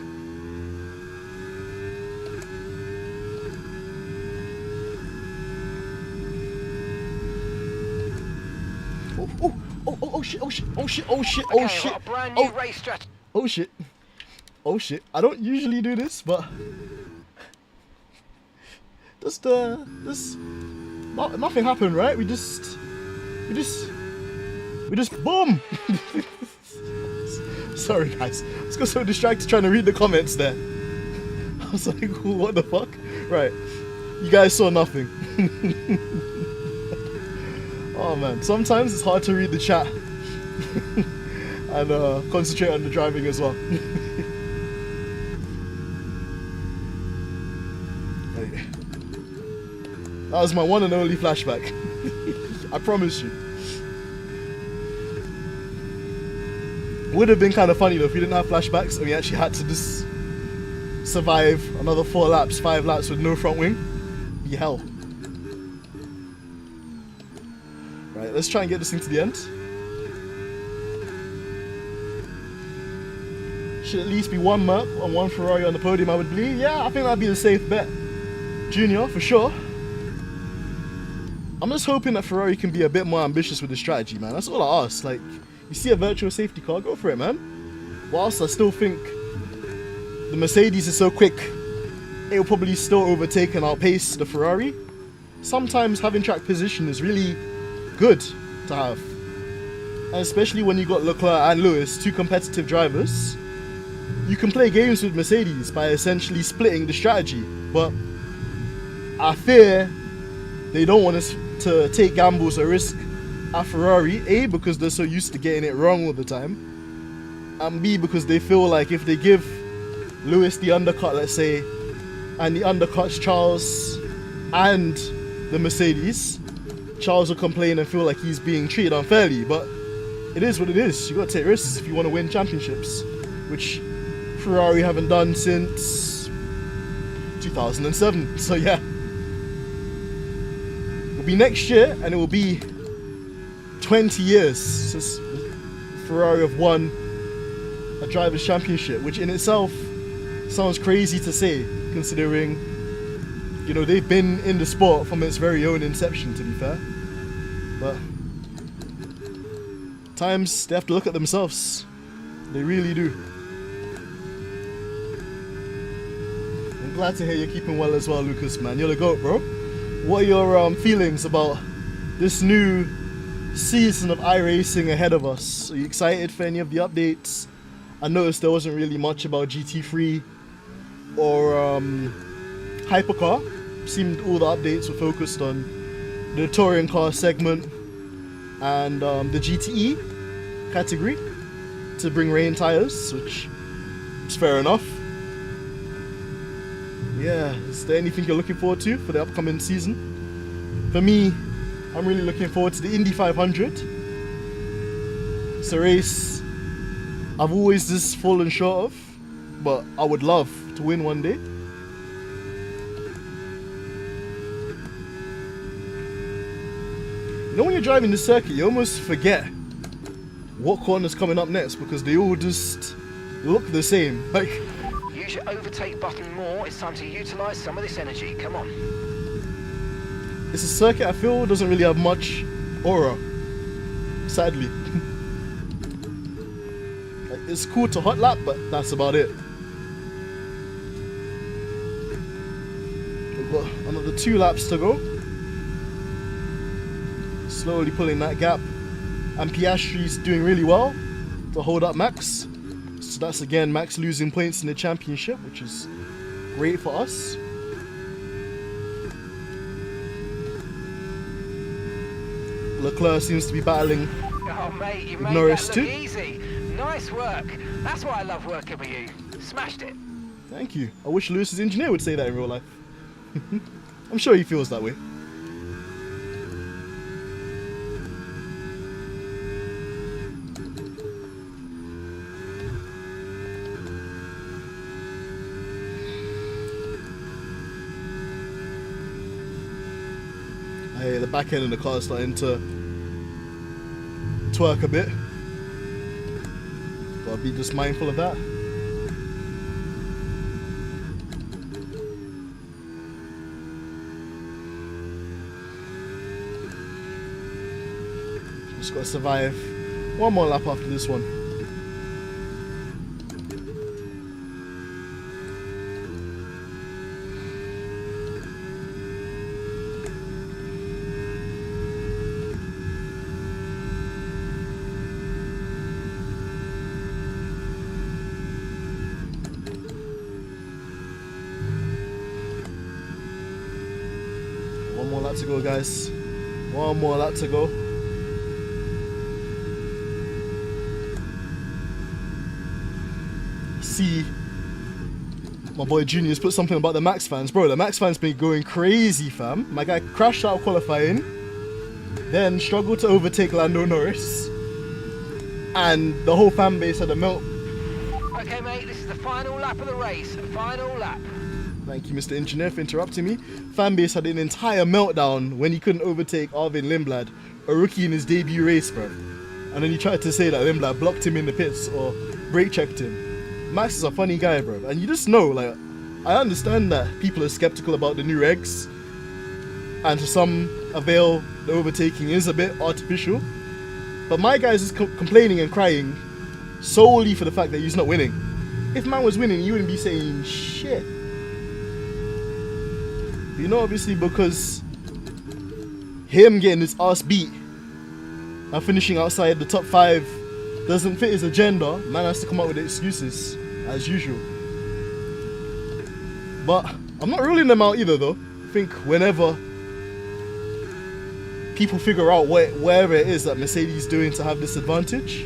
Oh shit, oh shit, oh shit, oh shit, oh Okay, shit. got a brand new race strategy. Oh shit. Oh shit. I don't usually do this, but just nothing happened, right? We just boom. Sorry guys. Let's go so distracted trying to read the comments there. I was like, what the fuck? Right. You guys saw nothing. Oh man, sometimes it's hard to read the chat and concentrate on the driving as well. Hey. That was my one and only flashback. I promise you. Would have been kind of funny though if we didn't have flashbacks and we actually had to just survive another 4 laps, 5 laps with no front wing. Be hell. Right, let's try and get this thing to the end. Should at least be 1 Merc and 1 Ferrari on the podium, I would believe. Yeah, I think that'd be the safe bet. Junior, for sure. I'm just hoping that Ferrari can be a bit more ambitious with the strategy, man. That's all I ask. Like, you see a virtual safety car, go for it, man. Whilst I still think the Mercedes is so quick, it will probably still overtake and outpace the Ferrari. Sometimes having track position is really good to have. And especially when you got Leclerc and Lewis, 2 competitive drivers, you can play games with Mercedes by essentially splitting the strategy. But I fear they don't want us to take gambles or risk at Ferrari, A, because they're so used to getting it wrong all the time, and B, because they feel like if they give Lewis the undercut, let's say, and he undercuts Charles and the Mercedes, Charles will complain and feel like he's being treated unfairly. But it is what it is. You got to take risks if you want to win championships, which Ferrari haven't done since 2007. So yeah, it'll be next year, and it will be 20 years since Ferrari have won a drivers' championship, which in itself sounds crazy to say, considering, you know, they've been in the sport from its very own inception, to be fair. But times they have to look at themselves. They really do. I'm glad to hear you're keeping well as well, Lucas, man. You're the GOAT, bro. What are your feelings about this new season of iRacing ahead of us? Are you excited for any of the updates? I noticed there wasn't really much about GT3 or Hypercar. Seemed all the updates were focused on the touring car segment and the GTE category to bring rain tires, which is fair enough. Yeah, is there anything you're looking forward to for the upcoming season? For me, I'm really looking forward to the Indy 500. It's a race I've always just fallen short of, but I would love to win one day. You know, when you're driving the circuit, you almost forget what corner's coming up next because they all just look the same. Like, Use your overtake button more. It's time to utilize some of this energy. Come on. it's a circuit I feel doesn't really have much aura, sadly. Like, it's cool to hot lap, but that's about it. We've got another 2 laps to go. Slowly pulling that gap, and Piastri's doing really well to hold up Max. So that's again Max losing points in the championship, which is great for us. Leclerc seems to be battling Oh, mate, you made Norris that look too. easy. Nice work. That's why I love working with you. Smashed it. Thank you. I wish Lewis's engineer would say that in real life. I'm sure he feels that way. Hey, the back end of the car is starting to twerk a bit. Gotta be just mindful of that. Just gotta survive one more lap after this one. One more lap to go, guys. One more lap to go. See, my boy Junior's put something about the Max fans. Bro, the Max fans been going crazy, fam. My guy crashed out qualifying, then struggled to overtake Lando Norris, and the whole fan base had a melt. Okay, mate, this is the final lap of the race. Final lap. Thank you, Mr. Engineer, for interrupting me. Fanbase had an entire meltdown when he couldn't overtake Arvin Lindblad, a rookie in his debut race, bro. And then he tried to say that Lindblad blocked him in the pits or brake checked him. Max is a funny guy, bro. And you just know, like, I understand that people are skeptical about the new regs, and to some avail, the overtaking is a bit artificial. But my guy's just complaining and crying solely for the fact that he's not winning. If man was winning, you wouldn't be saying shit. You know, obviously, because him getting his ass beat and finishing outside the top 5 doesn't fit his agenda, man has to come up with excuses, as usual. But I'm not ruling them out either, though. I think whenever people figure out wherever it is that Mercedes is doing to have this advantage,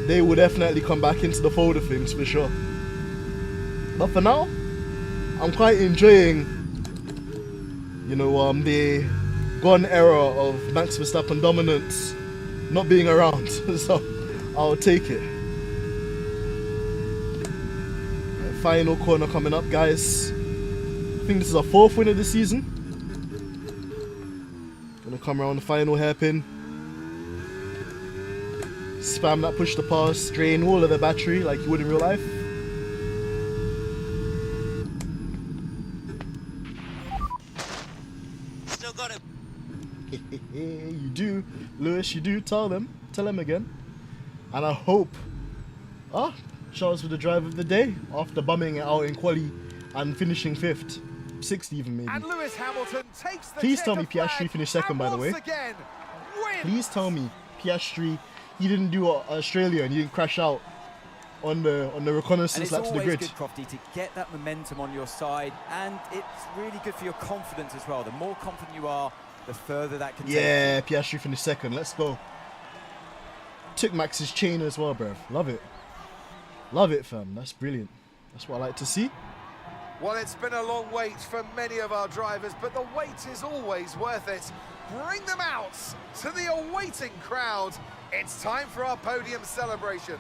they will definitely come back into the fold of things, for sure. But for now, I'm quite enjoying, you know, the gone era of Max Verstappen dominance not being around, so I'll take it. Final corner coming up, guys. I think this is our 4th win of the season. Gonna come around the final hairpin. Spam that push to pass, drain all of the battery like you would in real life. Still got him. You do, Lewis, you do. Tell them again. And I hope, Charles with the drive of the day after bumming it out in quali and finishing 5th, 6th even maybe. And Lewis Hamilton takes the Please tell me checker Piastri flag finished second, and by the way. once again wins. Please tell me Piastri, he didn't do Australia and he didn't crash out on the And reconnaissance it's lap to the always grid. good, Crofty, to get that momentum on your side, and it's really good for your confidence as well. The more confident you are, the further that can take you. Yeah, Piastri finished second. Let's go. Took Max's chain as well, bruv. Love it. Love it, fam. That's brilliant. That's what I like to see. Well, it's been a long wait for many of our drivers, but the wait is always worth it. Bring them out to the awaiting crowd. It's time for our podium celebrations.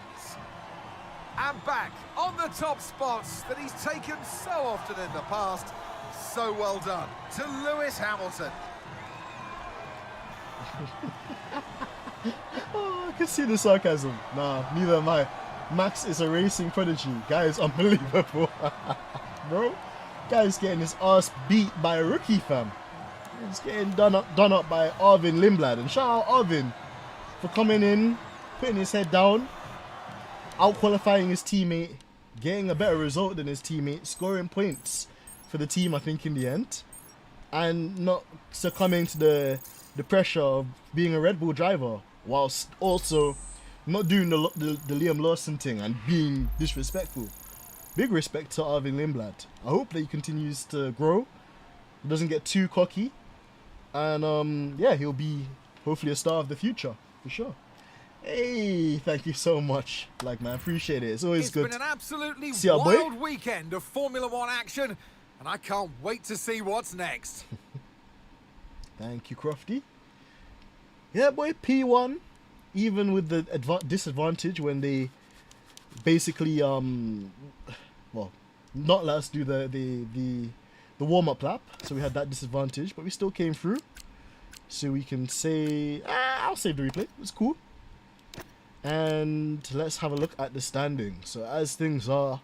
And back on the top spots that he's taken so often in the past. So well done to Lewis Hamilton. Oh, I can see the sarcasm. Nah, neither am I. Max is a racing prodigy. Guy is unbelievable. Bro, guy's getting his ass beat by a rookie, fam. He's getting done up by Arvin Lindblad. And shout out Arvin for coming in, putting his head down, out-qualifying his teammate, getting a better result than his teammate, scoring points for the team, I think, in the end, and not succumbing to the pressure of being a Red Bull driver, whilst also not doing the Liam Lawson thing and being disrespectful. Big respect to Arvin Lindblad. I hope that he continues to grow, he doesn't get too cocky, and yeah, he'll be hopefully a star of the future, for sure. Hey, thank you so much, like, man, appreciate it. It's always good. It's been an absolutely See our boy? wild weekend of Formula One action, and I can't wait to see what's next. Thank you, Crofty. Yeah, boy, P1, even with the disadvantage when they basically, well, not let us do the warm-up lap, so we had that disadvantage, but we still came through. So we can say, I'll save the replay, it was cool. And let's have a look at the standings. So as things are,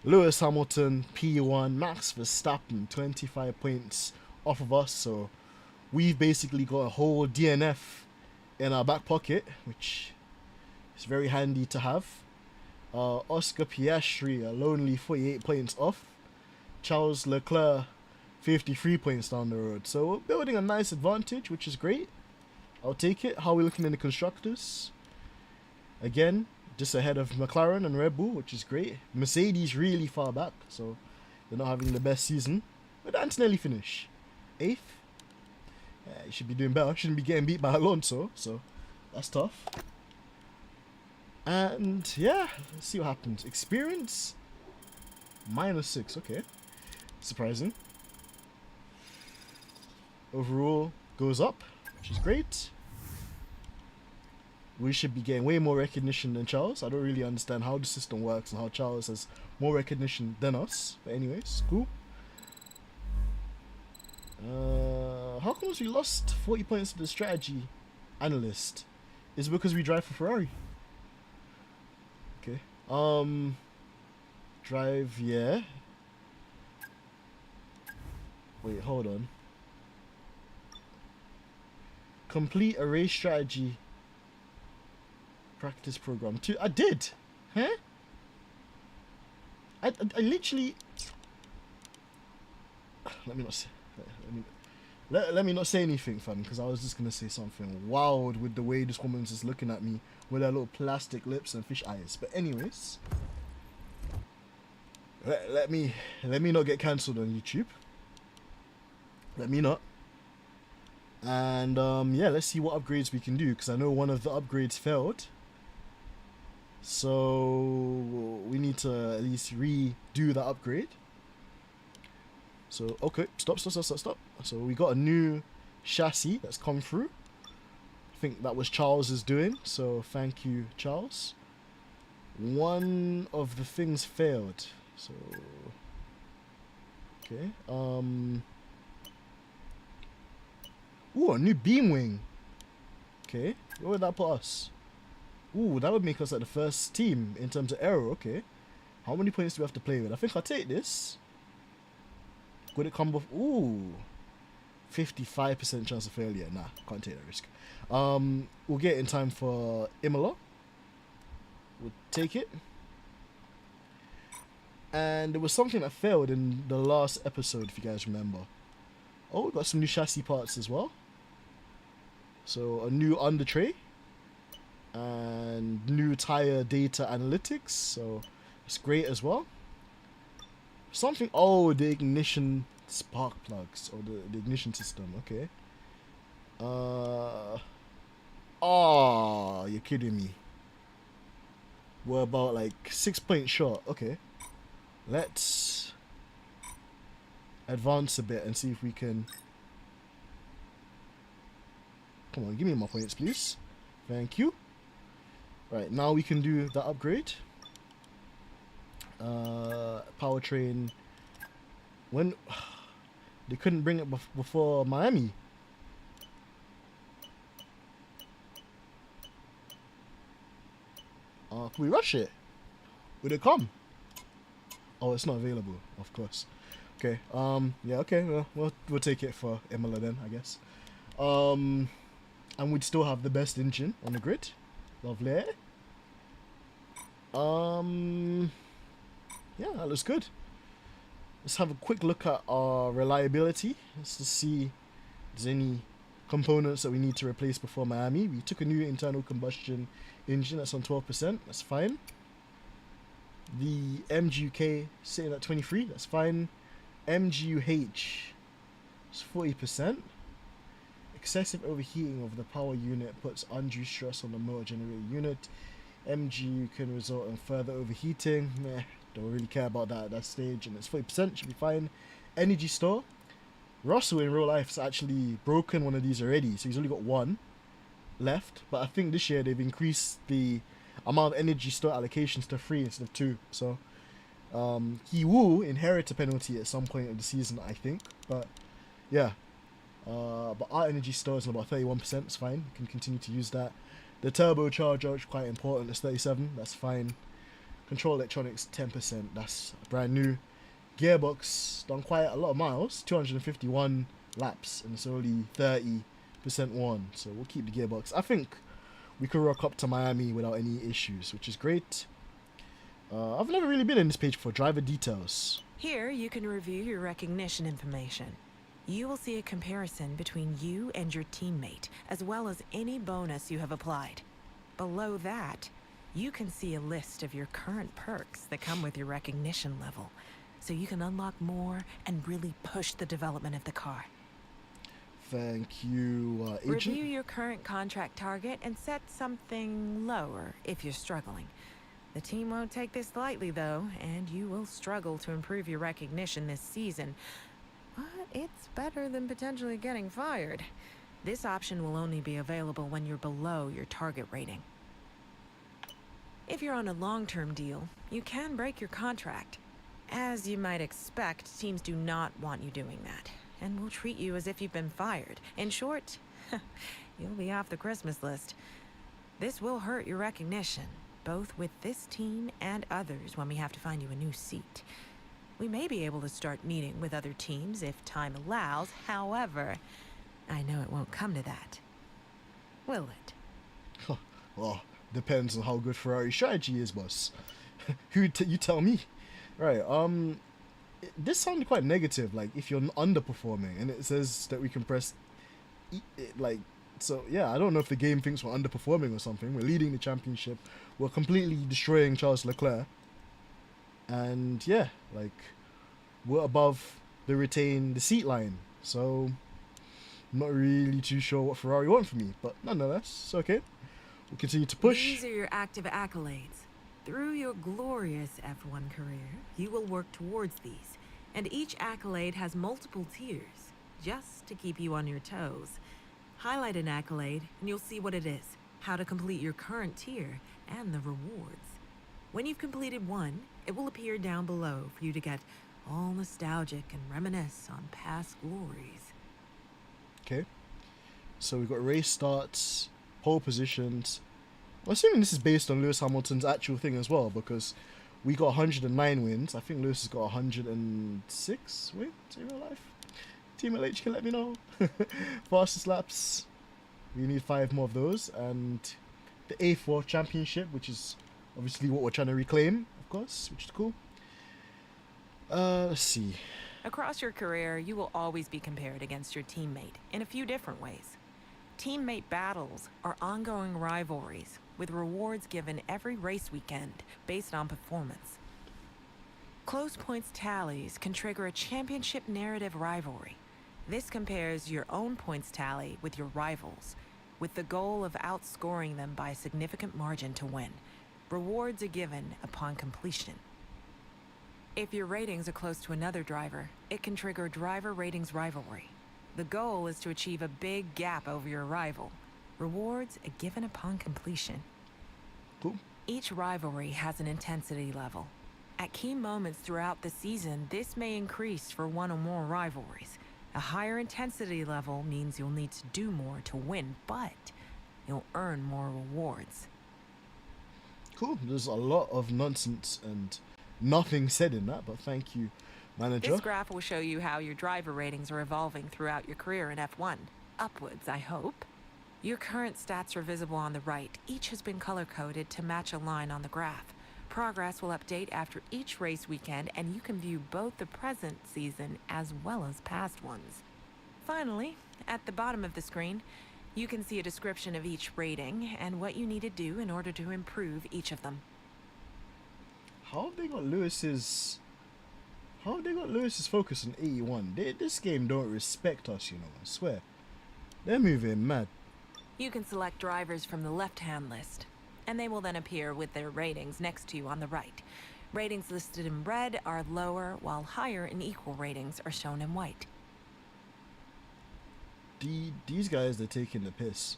Lewis Hamilton, P1, Max Verstappen, 25 points off of us. So we've basically got a whole DNF in our back pocket, which is very handy to have. Oscar Piastri, a lonely 48 points off. Charles Leclerc, 53 points down the road. So we're building a nice advantage, which is great. I'll take it. How are we looking in the constructors? Again, just ahead of McLaren and Red Bull, which is great. Mercedes really far back, so they're not having the best season. But Antonelli finish 8th. You should be doing better. Shouldn't be getting beat by Alonso, so that's tough. And yeah, let's see what happens. Experience -6. Okay, surprising. Overall goes up, which is great. We should be getting way more recognition than Charles. I don't really understand how the system works and how Charles has more recognition than us. But anyways, cool. How come we lost 40 points to the strategy analyst? Is it because we drive for Ferrari? Okay. Drive, yeah. Wait, hold on. Complete a race strategy practice program 2. I did. Huh? I literally. Let me not say. Let me not say anything, fam, because I was just gonna say something wild with the way this woman's just looking at me with her little plastic lips and fish eyes. But anyways, let me not get cancelled on YouTube. Let me not. And yeah, let's see what upgrades we can do, because I know one of the upgrades failed. So we need to at least redo the upgrade. So okay, stop. So we got a new chassis that's come through. I think that was Charles's doing, so thank you, Charles. One of the things failed. So okay. Ooh, a new beam wing. Okay, where would that put us? Ooh, that would make us like the first team in terms of aero. Okay, how many points do we have to play with? I think I'll take this. Would it come with? Ooh, 55% chance of failure. Nah, can't take that risk. We'll get it in time for Imola. We'll take it. And there was something that failed in the last episode, if you guys remember. Oh, we got some new chassis parts as well. So a new under tray and new tire data analytics. So it's great as well. Something. Oh, the ignition spark plugs or the ignition system. Okay. Oh, you're kidding me. We're about like 6 points short. Okay. Let's advance a bit and see if we can. Come on, give me my points, please. Thank you. Right, now we can do the upgrade. Powertrain. When they couldn't bring it before Miami. Can we rush it? Would it come? Oh, it's not available, of course. Okay. Yeah. Okay. Well, we'll take it for Imola then, I guess. And we'd still have the best engine on the grid. Lovely. Yeah, that looks good. Let's have a quick look at our reliability. Let's just see if there's any components that we need to replace before Miami. We took a new internal combustion engine. That's on 12%. That's fine. The MGUK sitting at 23. That's fine. MGUH is 40%. Excessive overheating of the power unit puts undue stress on the motor generator unit. MGU can result in further overheating. Meh, don't really care about that at that stage, and it's 40%, should be fine. Energy store. Russell in real life has actually broken one of these already, so he's only got one left. But I think this year they've increased the amount of energy store allocations to 3 instead of 2. So he will inherit a penalty at some point of the season, I think. But yeah. But our energy store is about 31%. It's fine. You can continue to use that. The turbocharger is quite important. It's 37. That's fine. Control electronics 10%. That's brand new. Gearbox done quite a lot of miles. 251 laps, and it's only 30% worn. So we'll keep the gearbox. I think we could rock up to Miami without any issues, which is great. I've never really been in this page for driver details. Here you can review your recognition information. You will see a comparison between you and your teammate, as well as any bonus you have applied. Below that, you can see a list of your current perks that come with your recognition level, so you can unlock more and really push the development of the car. Thank you, agent. Review your current contract target and set something lower if you're struggling. The team won't take this lightly, though, and you will struggle to improve your recognition this season. But it's better than potentially getting fired. This option will only be available when you're below your target rating. If you're on a long-term deal, you can break your contract. As you might expect, teams do not want you doing that, and will treat you as if you've been fired. In short, you'll be off the Christmas list. This will hurt your recognition, both with this team and others when we have to find you a new seat. We may be able to start meeting with other teams if time allows. However, I know it won't come to that. Will it? Well, depends on how good Ferrari's strategy is, boss. You tell me. Right, this sounded quite negative, like if you're underperforming, and it says that we can press so yeah, I don't know if the game thinks we're underperforming or something. We're leading the championship, we're completely destroying Charles Leclerc, and yeah, like we're above the seat line, so I'm not really too sure what Ferrari want from me, but nonetheless, it's okay. We'll continue to push. These are your active accolades. Through your glorious F1 career, you will work towards these, and each accolade has multiple tiers, just to keep you on your toes. Highlight an accolade, and you'll see what it is, how to complete your current tier, and the rewards. When you've completed one, it will appear down below for you to get all nostalgic and reminisce on past glories. Okay, so we've got race starts, pole positions. I'm assuming this is based on Lewis Hamilton's actual thing as well, because we got 109 wins. I think Lewis has got 106 wins in real life. Team LH can let me know. Fastest laps, we need 5 more of those, and the A4 championship, which is obviously what we're trying to reclaim, of course, which is cool. Let's see. Across your career, you will always be compared against your teammate in a few different ways. Teammate battles are ongoing rivalries, with rewards given every race weekend based on performance. Close points tallies can trigger a championship narrative rivalry. This compares your own points tally with your rivals, with the goal of outscoring them by a significant margin to win. Rewards are given upon completion. If your ratings are close to another driver, it can trigger driver ratings rivalry. The goal is to achieve a big gap over your rival. Rewards are given upon completion. Cool. Each rivalry has an intensity level. At key moments throughout the season, this may increase for one or more rivalries. A higher intensity level means you'll need to do more to win, but you'll earn more rewards. Cool. There's a lot of nonsense and nothing said in that, but thank you, manager. This graph will show you how your driver ratings are evolving throughout your career in F1. Upwards, I hope. Your current stats are visible on the right. Each has been color-coded to match a line on the graph. Progress will update after each race weekend, and you can view both the present season as well as past ones. Finally, at the bottom of the screen, you can see a description of each rating and what you need to do in order to improve each of them. How have they got Lewis's focus on 81? This game don't respect us, you know, I swear. They're moving mad. You can select drivers from the left-hand list, and they will then appear with their ratings next to you on the right. Ratings listed in red are lower, while higher and equal ratings are shown in white. These guys, they're taking the piss.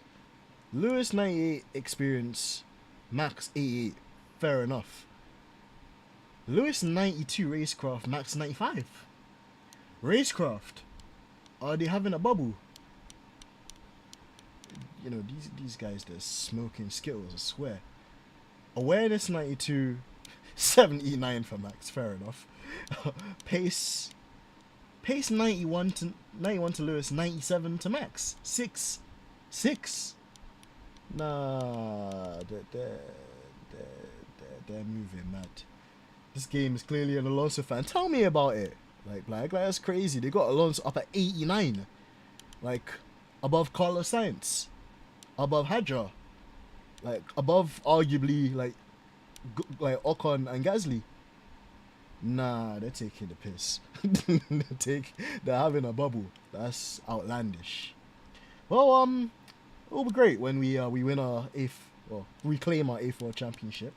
Lewis 98 experience, Max 88. Fair enough. Lewis 92 Racecraft, Max 95. Racecraft, are they having a bubble? You know, these guys, they're smoking Skittles, I swear. Awareness 92, 79 for Max, fair enough. Pace 91 to Lewis, 97 to Max. 6. Nah, they're moving mad. This game is clearly an Alonso fan. Tell me about it. Like that's crazy. They got Alonso up at 89. Like, above Carlos Sainz. Above Hadjar. Like, above, arguably, like Ocon and Gasly. Nah, they're taking the piss. They're having a bubble. That's outlandish. Well, it'll be great when we win our 8th, well, reclaim our 8th World Championship.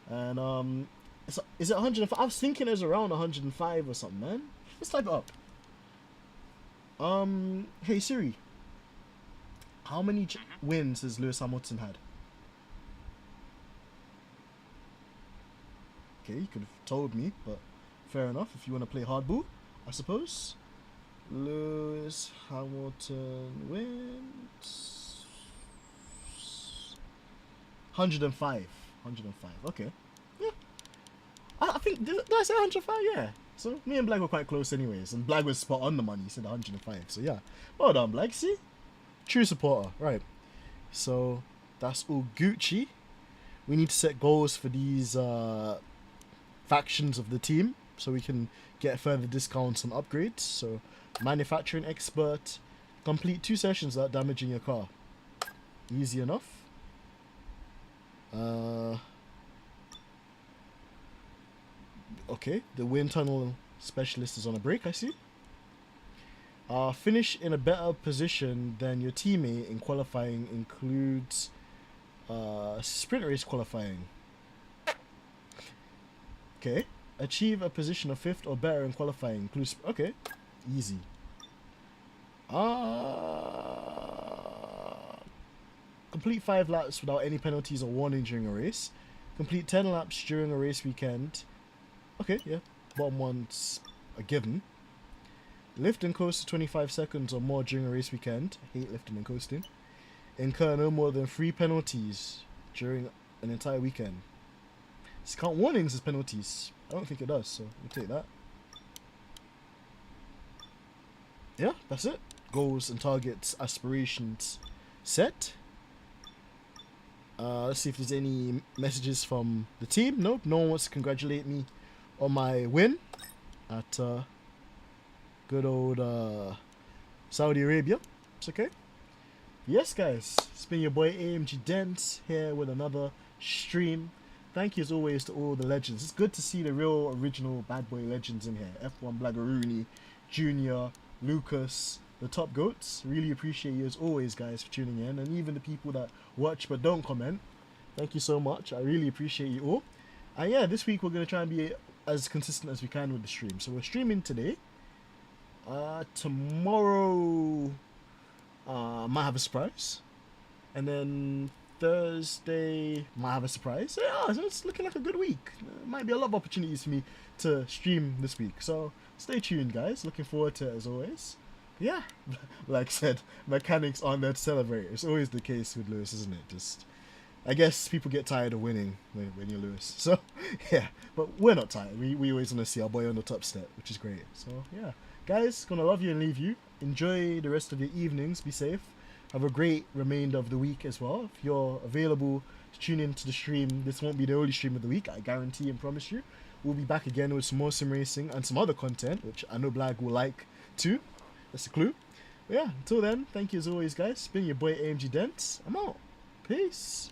And is it 105? I was thinking it was around 105 or something, man. Let's type it up. Hey Siri, how many wins has Lewis Hamilton had? Okay, you could have told me, but fair enough. If you want to play hardball, I suppose. Lewis Hamilton wins 105. 105. Okay. Yeah. I think did I say 105? Yeah. So me and Blag were quite close, anyways, and Blag was spot on the money. He said 105. So yeah. Well done, Blag. See, true supporter. Right. So that's all Gucci. We need to set goals for these factions of the team so we can get further discounts on upgrades. So manufacturing expert, complete 2 sessions without damaging your car. Easy enough. Okay, the wind tunnel specialist is on a break, I see. Finish in a better position than your teammate in qualifying includes sprint race qualifying. Okay. Achieve a position of 5th or better in qualifying. Includes. Okay. Easy. Complete 5 laps without any penalties or warning during a race. Complete 10 laps during a race weekend. Okay, yeah. Bottom one's a given. Lift and coast to 25 seconds or more during a race weekend. I hate lifting and coasting. Incur no more than 3 penalties during an entire weekend. Does it count warnings as penalties? I don't think it does, so we'll take that. Yeah, that's it. Goals and targets, aspirations set. Let's see if there's any messages from the team. Nope, no one wants to congratulate me on my win at good old Saudi Arabia. It's okay. Yes, guys, it's been your boy AMG Dents here with another stream. Thank you as always to all the legends. It's good to see the real original bad boy legends in here. F1 Blaggeroonie, Junior, Lucas, the top goats. Really appreciate you as always, guys, for tuning in, and even the people that watch but don't comment. Thank you so much. I really appreciate you all. And yeah, this week we're going to try and be as consistent as we can with the stream. So we're streaming today. Tomorrow might have a surprise, and then Thursday might have a surprise. So yeah, so it's looking like a good week. Might be a lot of opportunities for me to stream this week, so stay tuned, guys. Looking forward to it as always. Yeah, like I said, mechanics aren't there to celebrate. It's always the case with Lewis, isn't it? Just, I guess people get tired of winning when you're Lewis. So yeah, but we're not tired. We always want to see our boy on the top step, which is great. So yeah, guys, gonna love you and leave you. Enjoy the rest of your evenings. Be safe. Have a great remainder of the week as well. If you're available to tune into the stream, this won't be the only stream of the week, I guarantee and promise you. We'll be back again with some more sim racing and some other content, which I know Blag will like too. That's a clue. But yeah, until then, thank you as always, guys. It's been your boy AMG Dents. I'm out. Peace.